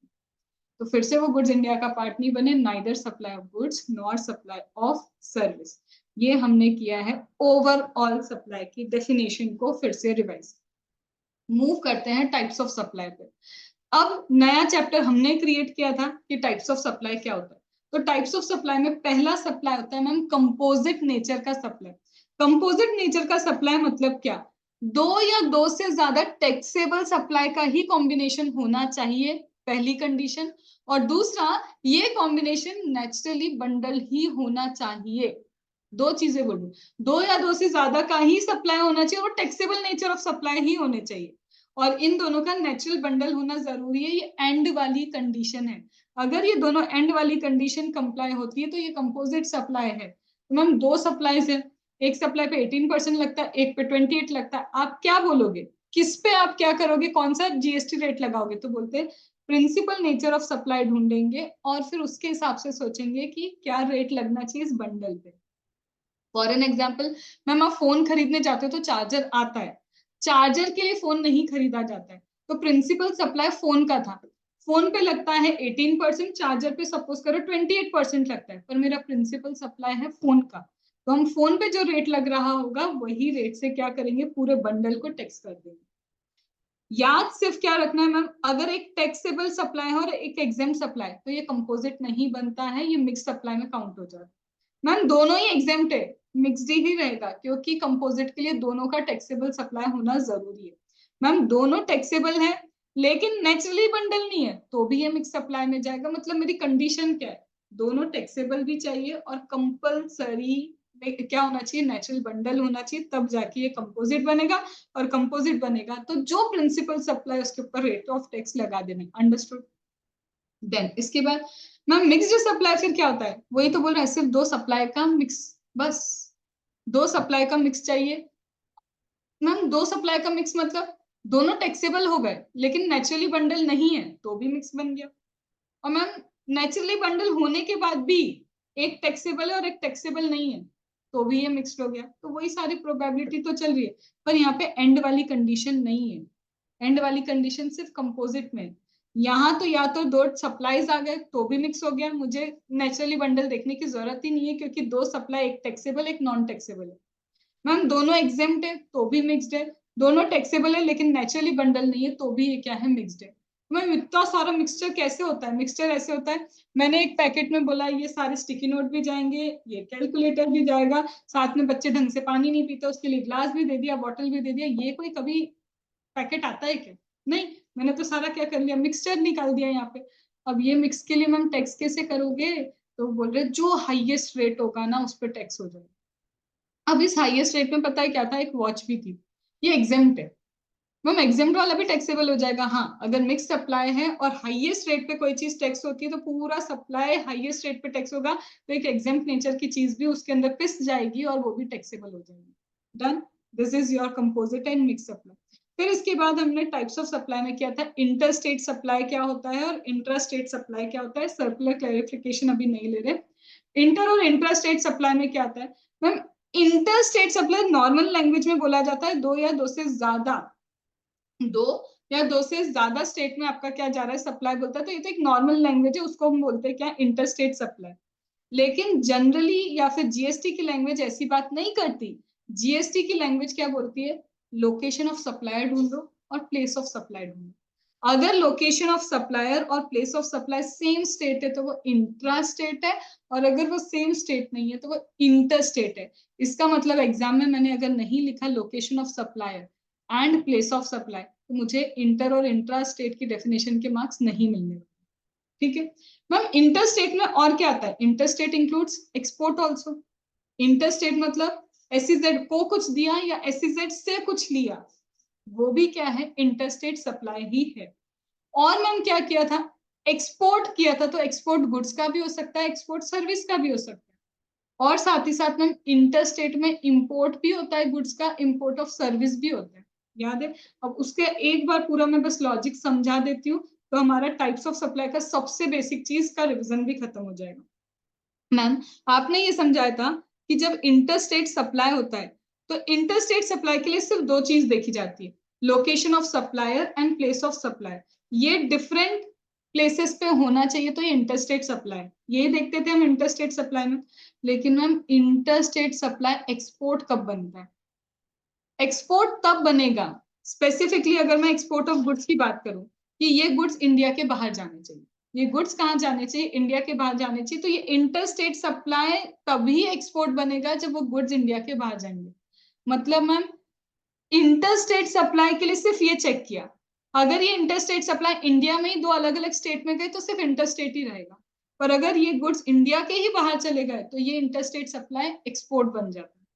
तो फिर से वो गुड्स इंडिया का पार्ट नहीं बने, neither supply of goods nor supply of service. ये हमने किया है ओवरऑल सप्लाई की डेफिनेशन को फिर से रिवाइज। मूव करते हैं टाइप्स ऑफ सप्लाई पे। अब नया चैप्टर हमने क्रिएट किया था कि टाइप्स ऑफ सप्लाई क्या होता है, तो टाइप्स ऑफ सप्लाई में पहला सप्लाई होता है मैम कंपोजिट नेचर का सप्लाई। कंपोजिट नेचर का सप्लाई मतलब क्या? दो या दो से ज्यादा टैक्सेबल सप्लाई का ही कॉम्बिनेशन होना चाहिए, पहली कंडीशन, और दूसरा ये कॉम्बिनेशन नेचुरली बंडल ही होना चाहिए। दो चीजें बोलूं, दो या दो से ज्यादा का ही सप्लाई होना चाहिए और टैक्सेबल नेचर ऑफ सप्लाई ही होने चाहिए, और इन दोनों का नेचुरल बंडल होना जरूरी है, ये एंड वाली कंडीशन है। अगर ये दोनों एंड वाली कंडीशन कंप्लाई होती है तो ये कंपोजिट सप्लाई है। तो मैम दो सप्लाईज है, एक सप्लाई पे 18% लगता है, एक पे 28 लगता है, आप क्या बोलोगे, किस पे आप क्या करोगे, कौन सा जीएसटी रेट लगाओगे? तो बोलते हैं प्रिंसिपल नेचर ऑफ सप्लाई ढूंढेंगे और फिर उसके हिसाब से सोचेंगे कि क्या रेट लगना चाहिए इस बंडल पे। फॉर एन एग्जाम्पल, मैम आप फोन खरीदने जाते हो तो चार्जर आता है, चार्जर के लिए फोन नहीं खरीदा जाता है, तो प्रिंसिपल सप्लाई फोन का था, फोन पे लगता है 18%, चार्जर पे सपोज करो 28% लगता है, पर मेरा प्रिंसिपल सप्लाई है फोन का, तो हम फोन पे जो रेट लग रहा होगा वही रेट से क्या करेंगे, पूरे बंडल को टैक्स कर देंगे। याद सिर्फ क्या रखना है मैम, अगर एक टैक्सेबल सप्लाई है और एक एग्जेम्प्ट सप्लाई, तो ये कंपोजिट नहीं बनता है, ये मिक्स सप्लाई में काउंट हो जाता है। मैम दोनों ही एग्जेम्प्ट है, मिक्सड ही रहेगा, क्योंकि कंपोजिट के लिए दोनों का टैक्सेबल सप्लाई होना जरूरी है। मैम दोनों टैक्सेबल है लेकिन नेचुरली बंडल नहीं है, तो भी ये मिक्स सप्लाई में जाएगा, मतलब मेरी कंडीशन क्या है, दोनों टैक्सेबल भी चाहिए और कंपलसरी क्या होना चाहिए, नेचुरल बंडल होना चाहिए, तब जाके ये कंपोजिट बनेगा, और कंपोजिट बनेगा तो जो प्रिंसिपल सप्लाई उसके ऊपर रेट ऑफ टैक्स लगा देना। अंडरस्टूड? देन इसके बाद मैम मिक्स्ड सप्लाई फिर क्या होता है, वही तो बोल रहे हैं, सिर्फ दो सप्लाई का मिक्स, बस दो सप्लाई का मिक्स चाहिए। मैम दो सप्लाई का मिक्स मतलब दोनों टैक्सेबल हो गए लेकिन नेचुरली बंडल नहीं है, तो भी मिक्स बन गया। और मैम नेचुरली बंडल होने के बाद भी एक टैक्सेबल है और एक टैक्सेबल नहीं है, तो भी ये मिक्स्ड हो गया, तो वही सारी प्रोबेबिलिटी तो चल रही है, पर यहाँ पे एंड वाली कंडीशन नहीं है, एंड वाली कंडीशन सिर्फ कंपोजिट में। यहाँ तो या तो दो सप्लाईज आ गए तो भी मिक्स हो गया, मुझे नेचुरली बंडल देखने की जरूरत ही नहीं है, क्योंकि दो सप्लाई, एक टैक्सेबल एक नॉन टैक्सेबल है। मैम दोनों एग्जेम्प्ट है तो भी मिक्स्ड है, दोनों टैक्सेबल है लेकिन नेचुरली बंडल नहीं है, तो भी ये क्या है, मिक्स्ड है। मैम इतना सारा मिक्सचर कैसे होता है? मिक्सचर ऐसे होता है, मैंने एक पैकेट में बोला ये सारे स्टिकी नोट भी जाएंगे, ये कैलकुलेटर भी जाएगा, साथ में बच्चे ढंग से पानी नहीं पीते उसके लिए ग्लास भी दे दिया, बॉटल भी दे दिया, ये कोई कभी पैकेट आता है क्या? नहीं, मैंने तो सारा क्या कर लिया, मिक्सचर निकाल दिया यहाँ पे। अब ये मिक्स के लिए मैम टैक्स कैसे करोगे? तो बोल रहे जो हाईएस्ट रेट होगा ना उस पर टैक्स हो जाएगा। अब इस हाईएस्ट रेट में पता है क्या था, एक वॉच भी थी, ये एग्जेम्प्ट है मैम, एग्जाम्प्ट वाला भी टैक्सेबल हो जाएगा। हाँ, अगर मिक्स सप्लाई है और हाईएस्ट रेट पे कोई चीज टैक्स होती है तो पूरा सप्लाई हाईएस्ट रेट पे टैक्स होगा, तो एक एग्जाम्प्ट नेचर की चीज भी उसके अंदर पिस जाएगी और वो भी टैक्सेबल हो जाएगी। Done, this is your composite and mix supply. फिर इसके बाद हमने टाइप्स ऑफ सप्लाई में किया था इंटर स्टेट सप्लाई क्या होता है और इंट्रा स्टेट सप्लाई क्या होता है, सर्कुलर क्लैरिफिकेशन अभी नहीं ले रहे। इंटर और इंट्रा स्टेट सप्लाई में क्या आता है ma'am, inter state supply normal language में बोला जाता है दो या दो से ज्यादा, दो या दो से ज्यादा स्टेट में आपका क्या जा रहा है, सप्लाई बोलता है, तो ये तो एक नॉर्मल लैंग्वेज है, उसको हम बोलते हैं क्या, इंटर स्टेट सप्लाई। लेकिन जनरली या फिर जीएसटी की लैंग्वेज ऐसी बात नहीं करती। जीएसटी की लैंग्वेज क्या बोलती है, लोकेशन ऑफ सप्लायर ढूंढो और प्लेस ऑफ सप्लाई ढूंढो। अगर लोकेशन ऑफ सप्लायर और place of supply same state है तो वो इंट्रा स्टेट है, और अगर वो सेम स्टेट नहीं है तो वो इंटर स्टेट है। इसका मतलब एग्जाम में मैंने अगर नहीं लिखा location of supplier and place of supply तो मुझे इंटर और इंट्रा स्टेट की डेफिनेशन के मार्क्स नहीं मिलने वाले। ठीक है मैम, इंटर स्टेट में और क्या आता है, inter state includes export also. Inter state मतलब एसईजेड को कुछ दिया या एसईजेड से कुछ लिया, वो भी क्या है, इंटर स्टेट सप्लाई ही है। और मैम क्या किया था, एक्सपोर्ट किया था, तो एक्सपोर्ट गुड्स का भी हो सकता है, एक्सपोर्ट सर्विस का भी हो सकता है। और साथ ही साथ में इंटर स्टेट में इंपोर्ट भी होता है गुड्स का, इंपोर्ट ऑफ सर्विस भी होता है, याद है। अब उसके एक बार पूरा मैं बस लॉजिक समझा देती हूँ तो हमारा टाइप्स ऑफ सप्लाई का सबसे बेसिक चीज का रिवीजन भी खत्म हो जाएगा। मैम आपने ये समझाया था कि जब इंटर स्टेट सप्लाई होता है तो इंटर स्टेट सप्लाई के लिए सिर्फ दो चीज देखी जाती है, location of supplier and place of supply. ये डिफरेंट प्लेसेस पे होना चाहिए तो ये इंटरस्टेट सप्लाई, ये देखते थे हम इंटरस्टेट सप्लाई में। लेकिन मैम इंटरस्टेट सप्लाई एक्सपोर्ट कब बनता है, एक्सपोर्ट तब बनेगा, स्पेसिफिकली अगर मैं एक्सपोर्ट ऑफ गुड्स की बात करूं कि ये गुड्स इंडिया के बाहर जाने चाहिए, ये गुड्स कहाँ जाने चाहिए, इंडिया के बाहर जाने चाहिए, तो ये इंटरस्टेट सप्लाई तभी एक्सपोर्ट बनेगा जब वो गुड्स इंडिया के बाहर जाएंगे। मतलब मैम इंटरस्टेट सप्लाई के लिए सिर्फ ये चेक किया, अगर ये इंटरस्टेट सप्लाई इंडिया में ही दो अलग अलग स्टेट में गए तो सिर्फ इंटरस्टेट ही रहेगा, पर अगर ये गुड्स इंडिया के ही बाहर चले गए तो ये इंटरस्टेट सप्लाई एक्सपोर्ट बन जाता है,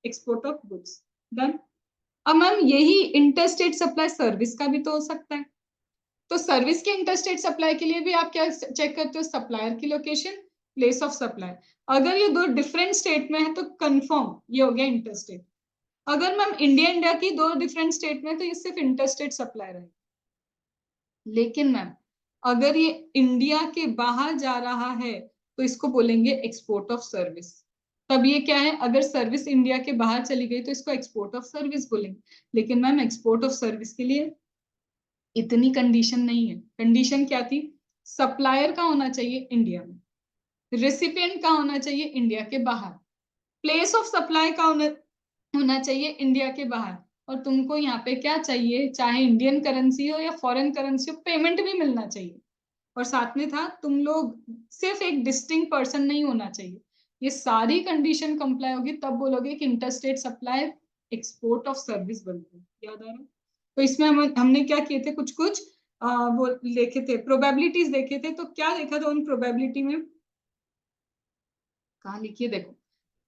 एक्सपोर्ट ऑफ गुड्स। डन। अब मैम यही इंटरस्टेट सप्लाई सर्विस का भी तो हो सकता है, तो सर्विस के इंटरस्टेट सप्लाई के लिए भी आप क्या चेक करते हो, सप्लायर की लोकेशन, प्लेस ऑफ सप्लाई। अगर ये दो डिफरेंट स्टेट में है तो कंफर्म ये हो गया इंटरस्टेट। अगर मैम इंडिया इंडिया की दो डिफरेंट स्टेट में तो ये सिर्फ इंटरस्टेट सप्लाई रहेगा। लेकिन मैम अगर ये इंडिया के बाहर जा रहा है तो इसको बोलेंगे एक्सपोर्ट ऑफ सर्विस। तब ये क्या है, अगर सर्विस इंडिया के बाहर चली गई तो इसको एक्सपोर्ट ऑफ सर्विस बोलेंगे। लेकिन मैम एक्सपोर्ट ऑफ सर्विस के लिए इतनी कंडीशन नहीं है, कंडीशन क्या थी, सप्लायर का होना चाहिए इंडिया में, रेसिपिएंट का होना चाहिए इंडिया के बाहर, प्लेस ऑफ सप्लाई का होना चाहिए इंडिया के बाहर, और तुमको यहाँ पे क्या चाहिए, चाहे इंडियन करेंसी हो या फॉरेन करेंसी हो, पेमेंट भी मिलना चाहिए। और साथ में था तुम लोग सिर्फ एक डिस्टिंक्ट पर्सन नहीं होना चाहिए। ये सारी कंडीशन कंप्लाई होगी तब बोलोगे कि interstate supply export of service बनती है, याद आ रहा है। तो इसमें हमने क्या किए थे, कुछ कुछ वो देखे थे, प्रोबेबिलिटीज देखे थे। तो क्या देखा था उन प्रोबेबिलिटी में, कहाँ लिखिए देखो।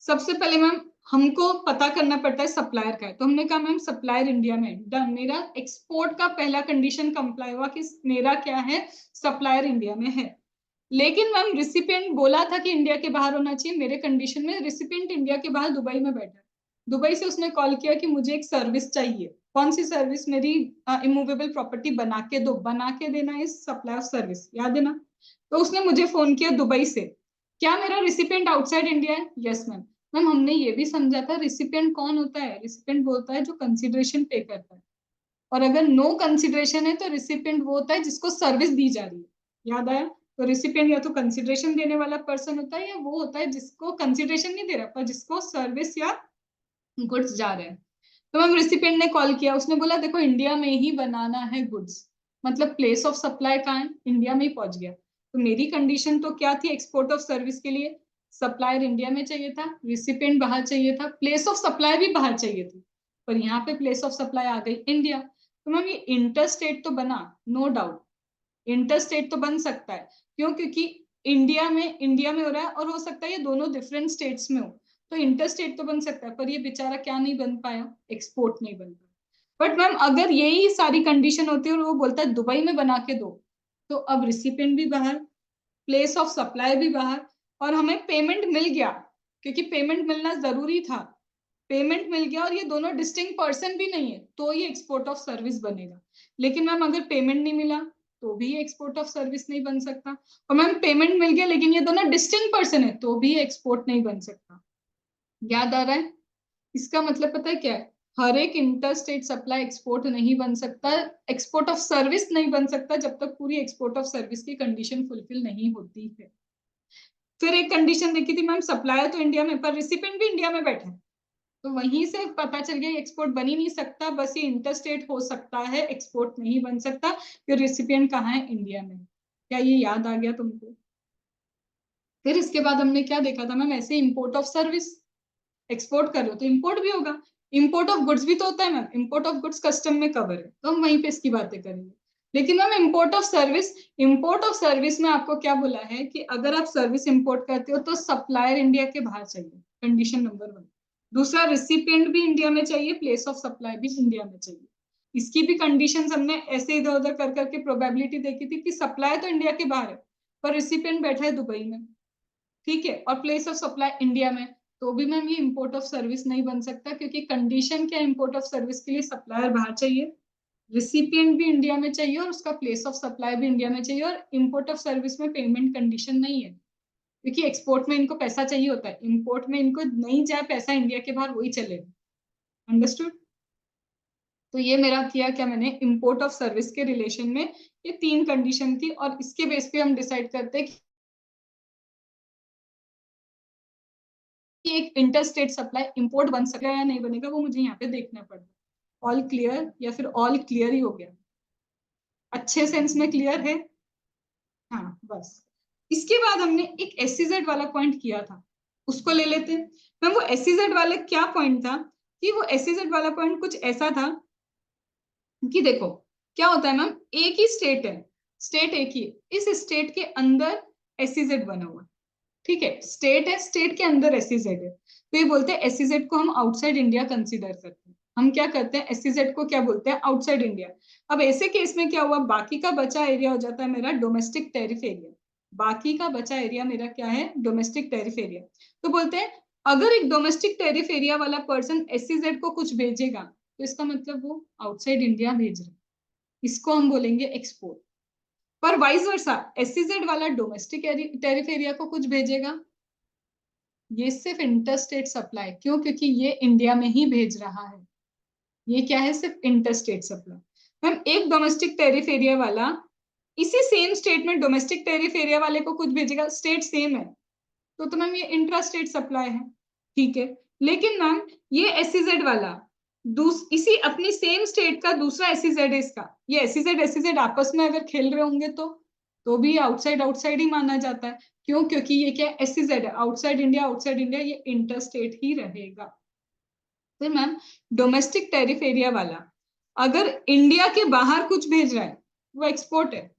सबसे पहले मैम हमको पता करना पड़ता है सप्लायर का है, तो हमने कहा मैम सप्लायर इंडिया में, डन, मेरा एक्सपोर्ट का पहला कंडीशन कंप्लाई हुआ कि मेरा क्या है, सप्लायर इंडिया में है। लेकिन मैम रिसिपिएंट बोला था कि इंडिया के बाहर होना चाहिए, मेरे कंडीशन में रिसिपिएंट इंडिया के बाहर दुबई में बैठा है। दुबई से उसने कॉल किया कि मुझे एक सर्विस चाहिए, कौन सी सर्विस, मेरी इमूवेबल प्रॉपर्टी बना के दो, बना के देना इज सप्लाई ऑफ सर्विस, याद है ना। तो उसने मुझे फोन किया दुबई से, क्या मेरा रिसिपिएंट आउटसाइड इंडिया है, यस मैम। मैम हमने ये भी समझा था रिसिपिएंट कौन होता है, रिसिपिएंट बोलता है जो कंसिडरेशन पे करता है, और अगर नो कंसिडरेशन है तो रिसिपिएंट वो होता है जिसको सर्विस दी जा रही है, याद आया। तो रिसिपिएंट या तो कंसिडरेशन देने वाला पर्सन होता है या वो होता है जिसको कंसिडरेशन नहीं दे रहा पर जिसको सर्विस या गुड्स जा रहे हैं। तो मैम रिसिपिएंट ने कॉल किया, उसने बोला देखो इंडिया में ही बनाना है गुड्स, मतलब प्लेस ऑफ सप्लाई कहाँ है, इंडिया में ही पहुंच गया। तो मेरी कंडीशन तो क्या थी एक्सपोर्ट ऑफ सर्विस के लिए, सप्लायर इंडिया में चाहिए था, रिसिपिएंट बाहर चाहिए था, प्लेस ऑफ सप्लाई भी बाहर चाहिए थी, पर यहाँ पे प्लेस ऑफ सप्लाई आ गई इंडिया। तो मैम ये इंटर स्टेट तो बना, नो डाउट, इंटर स्टेट तो बन सकता है, क्यों? क्योंकि इंडिया में हो रहा है, और हो सकता है ये दोनों डिफरेंट स्टेट्स में हो, तो इंटर स्टेट तो बन सकता है। पर ये बेचारा क्या नहीं बन पाया, एक्सपोर्ट नहीं बन पाया। बट मैम अगर यही सारी कंडीशन होती है और वो बोलता है दुबई में बना के दो, तो अब रिसिपिएंट भी बाहर, प्लेस ऑफ सप्लाई भी बाहर, और हमें पेमेंट मिल गया, क्योंकि पेमेंट मिलना जरूरी था, पेमेंट मिल गया, और ये दोनों डिस्टिंक्ट पर्सन भी नहीं है, तो ये एक्सपोर्ट ऑफ सर्विस बनेगा। लेकिन मैम अगर पेमेंट नहीं मिला तो भी एक्सपोर्ट ऑफ सर्विस नहीं बन सकता, और मैम पेमेंट मिल गया लेकिन ये दोनों डिस्टिंक्ट पर्सन है, तो भी एक्सपोर्ट नहीं बन सकता। याद आ रहा है? इसका मतलब पता है क्या है? हर एक इंटर स्टेट सप्लाई एक्सपोर्ट नहीं बन सकता, एक्सपोर्ट ऑफ सर्विस नहीं बन सकता जब तक पूरी एक्सपोर्ट ऑफ सर्विस की कंडीशन फुलफिल नहीं होती है। फिर एक कंडीशन देखी थी मैम, सप्लायर तो इंडिया में पर रिसिपिएंट भी इंडिया में बैठे, तो वहीं से पता चल गया एक्सपोर्ट बन ही नहीं सकता, बस ये इंटरस्टेट हो सकता है, एक्सपोर्ट नहीं बन सकता, फिर रिसिपिएंट कहाँ है? इंडिया में। क्या ये याद आ गया तुमको? फिर इसके बाद हमने क्या देखा था मैम, ऐसे इंपोर्ट ऑफ सर्विस, एक्सपोर्ट कर रहे हो तो इंपोर्ट भी होगा, इंपोर्ट ऑफ गुड्स भी तो होता है ma'am, import of goods custom में कवर है, तो हम वहीं पे इसकी बातें करेंगे। लेकिन मैम इंपोर्ट ऑफ सर्विस में आपको क्या बोला है कि अगर आप सर्विस इंपोर्ट करते हो तो सप्लायर इंडिया के बाहर चाहिए, कंडीशन नंबर 1। दूसरा, रिसिपिएंट भी इंडिया में चाहिए, प्लेस ऑफ सप्लाई भी इंडिया में चाहिए। इसकी भी कंडीशंस हमने ऐसे इधर उधर कर करके प्रोबेबिलिटी देखी थी कि सप्लाई तो इंडिया के बाहर है पर रिसिपिएंट बैठा है दुबई में, ठीक है, और प्लेस ऑफ सप्लाई इंडिया में, तो भी मैम ये इंपोर्ट ऑफ सर्विस नहीं बन सकता, क्योंकि कंडीशन क्या, इंपोर्ट ऑफ सर्विस के लिए सप्लायर बाहर चाहिए, रिसिपिएंट भी इंडिया में चाहिए, और उसका प्लेस ऑफ सप्लाई भी इंडिया में चाहिए, और इंपोर्ट ऑफ सर्विस में पेमेंट कंडीशन नहीं है, क्योंकि एक्सपोर्ट में इनको पैसा चाहिए होता है, इंपोर्ट में इनको नहीं जाए पैसा इंडिया के बाहर वही चलेगा। अंडरस्टूड? तो ये मेरा किया क्या मैंने, इंपोर्ट ऑफ सर्विस के रिलेशन में ये 3 कंडीशन थी, और इसके बेस पे हम डिसाइड करते हैं कि एक इंटरस्टेट सप्लाई इंपोर्ट बन सकेगा या नहीं बनेगा, वो मुझे यहाँ पे देखना पड़ता। ऑल क्लियर या फिर ऑल क्लियर ही हो गया? अच्छे सेंस में क्लियर है? हाँ बस। इसके बाद हमने एक एससीजेड वाला पॉइंट किया था, उसको ले लेते हैं। मैम वो एससीजेड वाला क्या पॉइंट था, कि वो एससीजेड वाला पॉइंट कुछ ऐसा था कि देखो क्या होता है मैम, एक ही स्टेट है, स्टेट एक ही है, इस स्टेट के अंदर एससीजेड बना हुआ, ठीक है, स्टेट है, स्टेट के अंदर एससीजेड है, तो ये बोलते हैं एससीजेड को हम आउटसाइड इंडिया कंसीडर करते हैं। हम क्या करते हैं, एससीजेड को क्या बोलते हैं, आउटसाइड इंडिया। अब ऐसे केस में क्या हुआ, बाकी का बचा एरिया हो जाता है मेरा डोमेस्टिक टेरिफ एरिया, बाकी का बचा एरिया मेरा क्या है, डोमेस्टिक टेरिफ एरिया। तो बोलते हैं अगर एक डोमेस्टिक टेरिफ एरिया वाला पर्सन एससीजेड को कुछ भेजेगा तो इसका मतलब वो आउटसाइड इंडिया भेज रहा है, इसको हम बोलेंगे एक्सपोर्ट। पर वाइस वर्सा, एससीजेड वाला डोमेस्टिक टेरिफ एरिया को कुछ भेजेगा, ये सिर्फ इंटरस्टेट सप्लाई, क्यों? क्योंकि ये इंडिया में ही भेज रहा है, ये क्या है, सिर्फ इंटरस्टेट सप्लाई। मैम एक डोमेस्टिक टेरिफ एरिया वाला इसी सेम स्टेट में डोमेस्टिक टेरिफ एरिया वाले को कुछ भेजेगा, स्टेट सेम है, तो मैम ये इंट्रा स्टेट सप्लाई है, ठीक है। लेकिन मैम ये एससीजेड वाला इसी अपनी सेम स्टेट का दूसरा एससीजेड है इसका, ये एससीजेड आपस में अगर खेल रहे होंगे तो भी आउटसाइड आउटसाइड ही माना जाता है, क्यों? क्योंकि ये क्या एससीजेड है, आउटसाइड इंडिया, ये इंटर स्टेट ही रहेगा। फिर मैम डोमेस्टिक टेरिफ एरिया वाला अगर इंडिया के बाहर कुछ भेज रहा है वो एक्सपोर्ट है,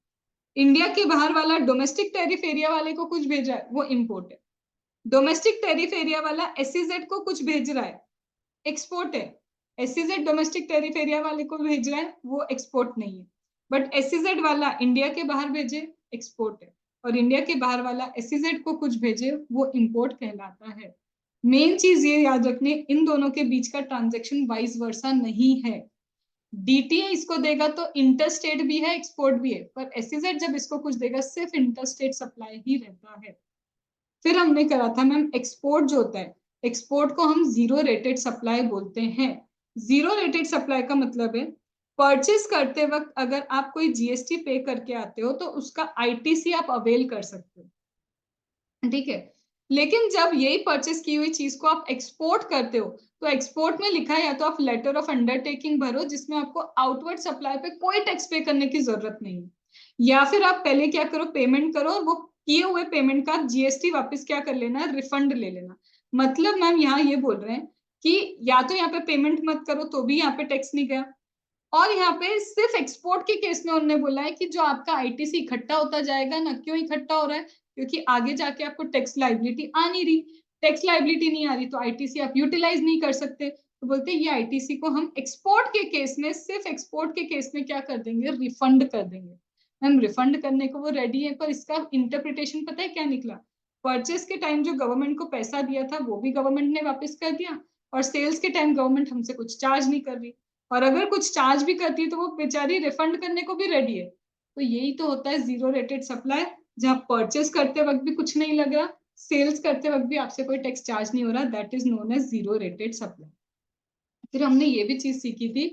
इंडिया के बाहर वाला डोमेस्टिक टेरिफ एरिया वाले को कुछ भेज रहा है वो इंपोर्ट है, डोमेस्टिक टेरिफ एरिया वाला एससीजेड को कुछ भेज रहा है एक्सपोर्ट है, एससीजेड डोमेस्टिक टेरिफ एरिया वाले को भेज रहा है वो एक्सपोर्ट नहीं है। बट एससीजेड वाला इंडिया के बाहर भेजे एक्सपोर्ट है, और इंडिया के बाहर वाला एससीजेड को कुछ भेजे वो इंपोर्ट कहलाता है। मेन चीज ये याद रखनी, इन दोनों के बीच का ट्रांजेक्शन वाइस वर्सा नहीं है। डीटीए इसको देगा तो इंटरस्टेट भी है एक्सपोर्ट भी है, पर एससीजेड जब इसको कुछ देगा सिर्फ इंटरस्टेट सप्लाई ही रहता है। फिर हमने करा था मैम एक्सपोर्ट जो होता है, एक्सपोर्ट को हम जीरो रेटेड सप्लाई बोलते हैं। जीरो रेटेड सप्लाई का मतलब है परचेस करते वक्त अगर आप कोई जीएसटी पे करके आते हो तो उसका आईटीसी आप अवेल कर सकते हो, ठीक है। लेकिन जब यही परचेस की हुई चीज को आप एक्सपोर्ट करते हो तो एक्सपोर्ट में लिखा है या तो आप लेटर ऑफ अंडरटेकिंग भरो जिसमें आपको आउटवर्ड सप्लाई पे कोई टैक्स पे करने की जरूरत नहीं है, या फिर आप पहले क्या करो, पेमेंट करो और वो किए हुए पेमेंट का जीएसटी वापस क्या कर लेना, रिफंड ले लेना। मतलब मैम यहाँ ये बोल रहे हैं कि या तो यहाँ पे पेमेंट मत करो तो भी यहाँ पे टैक्स नहीं गया, और यहाँ पे सिर्फ एक्सपोर्ट के केस में उन्होंने बोला है कि जो आपका आईटीसी इकट्ठा होता जाएगा ना, क्यों इकट्ठा हो रहा है, क्योंकि आगे जाके आपको टैक्स लाइबिलिटी आ नहीं रही, टैक्स लाइबिलिटी नहीं आ रही तो आईटीसी आप यूटिलाइज नहीं कर सकते, तो बोलते हैं ये आईटीसी को हम एक्सपोर्ट के केस में, सिर्फ एक्सपोर्ट के केस में क्या कर देंगे, रिफंड कर देंगे। हम रिफंड करने को वो रेडी है, पर इसका इंटरप्रिटेशन पता है क्या निकला, परचेस के टाइम जो गवर्नमेंट को पैसा दिया था वो भी गवर्नमेंट ने वापस कर दिया, और सेल्स के टाइम गवर्नमेंट हमसे कुछ चार्ज नहीं कर रही, और अगर कुछ चार्ज भी करती है तो वो बेचारी रिफंड करने को भी रेडी है। तो यही तो होता है जीरो रेटेड सप्लाई, जहां परचेस करते वक्त भी कुछ नहीं लग रहा, सेल्स करते वक्त भी आपसे कोई टैक्स चार्ज नहीं हो रहा, that is known as zero rated supply. फिर हमने ये भी चीज सीखी थी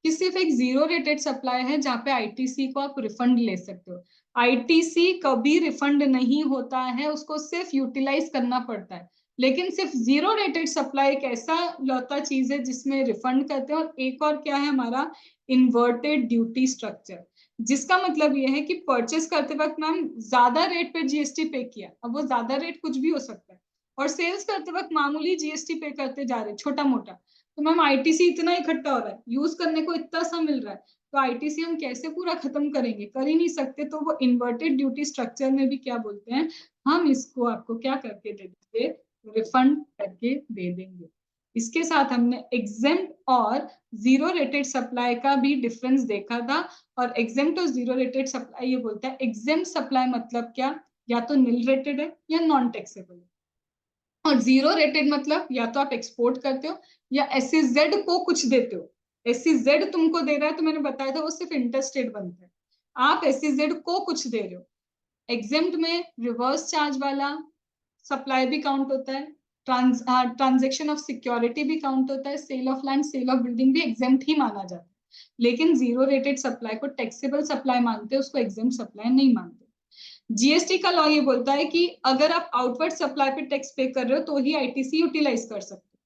कि सिर्फ एक जीरो रेटेड सप्लाई है जहाँ पे आईटीसी को आप रिफंड ले सकते हो, आईटीसी कभी रिफंड नहीं होता है, उसको सिर्फ यूटिलाइज करना पड़ता है। लेकिन सिर्फ जीरो रेटेड सप्लाई एक ऐसा लौता चीज है जिसमें रिफंड करते हैं। और एक और क्या है हमारा, इन्वर्टेड ड्यूटी स्ट्रक्चर, जिसका मतलब ये है कि परचेस करते वक्त मैम ज्यादा रेट पे जीएसटी पे किया, अब वो ज्यादा रेट कुछ भी हो सकता है, और सेल्स करते वक्त मामूली जीएसटी पे करते जा रहे छोटा मोटा, तो मैम आईटीसी इतना इकट्ठा हो रहा है, यूज करने को इतना सा मिल रहा है, तो आईटीसी हम कैसे पूरा खत्म करेंगे, कर ही नहीं सकते। तो वो इन्वर्टेड ड्यूटी स्ट्रक्चर में भी क्या बोलते हैं, हम इसको आपको क्या करके दे देंगे, रिफंड करके दे देंगे। इसके साथ हमने एग्जेम्प्ट और जीरो रेटेड सप्लाई का भी डिफरेंस देखा था। और एग्जेम्प्ट और जीरो रेटेड सप्लाई ये बोलता है, एग्जेम्प्ट सप्लाई मतलब क्या, या तो निल रेटेड है या नॉन टैक्सेबल है, और जीरो रेटेड मतलब या तो आप एक्सपोर्ट करते हो या एसईजेड को कुछ देते हो। एसईजेड तुमको दे रहा है तो मैंने बताया था वो सिर्फ इंटरस्टेट बनता है, आप एसईजेड को कुछ दे रहे हो। एग्जेम्प्ट में रिवर्स चार्ज वाला सप्लाई भी काउंट होता है, ट्रांजेक्शन ऑफ सिक्योरिटी भी काउंट होता है, sale of land, sale of building भी एग्जेम्प्ट ही माना जाता है। लेकिन जीरो रेटेड सप्लाई को टैक्सेबल सप्लाई मानते हैं, उसको एग्जेम्प्ट सप्लाई नहीं मानते। जीएसटी का लॉ ये बोलता है कि अगर आप आउटवर्ड सप्लाई पे टैक्स पे कर रहे हो तो ही आईटीसी यूटिलाइज कर सकते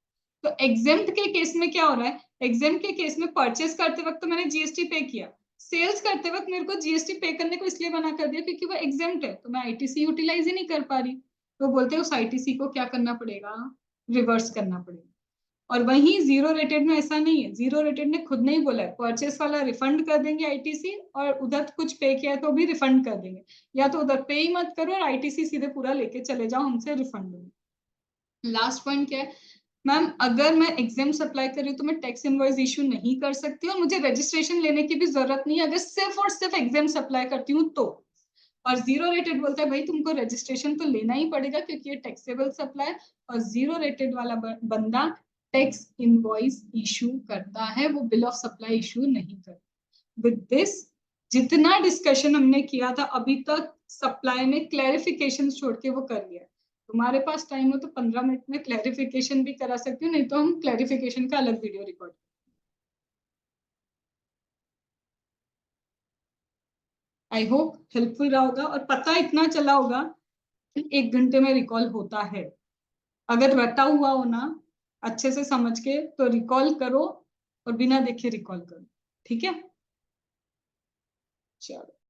हो। तो एग्जेम्प्ट के केस में क्या हो रहा है, एग्जेम्प्ट के केस में परचेस करते वक्त तो मैंने जीएसटी पे किया, सेल्स करते वक्त मेरे को जीएसटी पे करने को इसलिए मना कर दिया क्योंकि वो एग्जेम्प्ट है, तो मैं आईटीसी यूटिलाइज ही नहीं कर पा रही, तो बोलते हैं उस आईटीसी को क्या करना पड़ेगा, रिवर्स करना पड़ेगा। और वहीं जीरो रेटेड में ऐसा नहीं है, जीरो रेटेड ने खुद नहीं बोला है, परचेस वाला रिफंड कर देंगे आईटीसी, और उधर कुछ पे किया तो भी रिफंड कर देंगे, या तो उधर पे ही मत करो और आईटीसी सीधे पूरा लेके चले जाओ, हमसे रिफंड दो। लास्ट पॉइंट क्या है मैम, अगर मैं एग्जाम सप्लाई कर रही हूँ तो मैं टैक्स इनवॉइस इशू नहीं कर सकती और मुझे रजिस्ट्रेशन लेने की भी जरूरत नहीं है अगर सिर्फ और सिर्फ एग्जाम सप्लाई करती हूँ तो। और जीरो रेटेड बोलता है भाई तुमको रजिस्ट्रेशन तो लेना ही पड़ेगा क्योंकि ये टैक्सेबल सप्लाई, और जीरो रेटेड वाला बंदा टैक्स इनवॉइस इशू करता है, वो बिल ऑफ सप्लाई इशू नहीं करता। विद दिस जितना डिस्कशन हमने किया था अभी तक सप्लाई में क्लैरिफिकेशन छोड़ के वो कर लिया। तुम्हारे पास टाइम हो तो 15 मिनट में क्लैरिफिकेशन भी करा सकती हूँ, नहीं तो हम क्लैरिफिकेशन का अलग video record. I hope helpful रहा होगा और पता इतना चला होगा कि 1 घंटे में रिकॉल होता है। अगर रटा हुआ हो ना अच्छे से समझ के तो रिकॉल करो, और बिना देखे रिकॉल करो, ठीक है। चलो।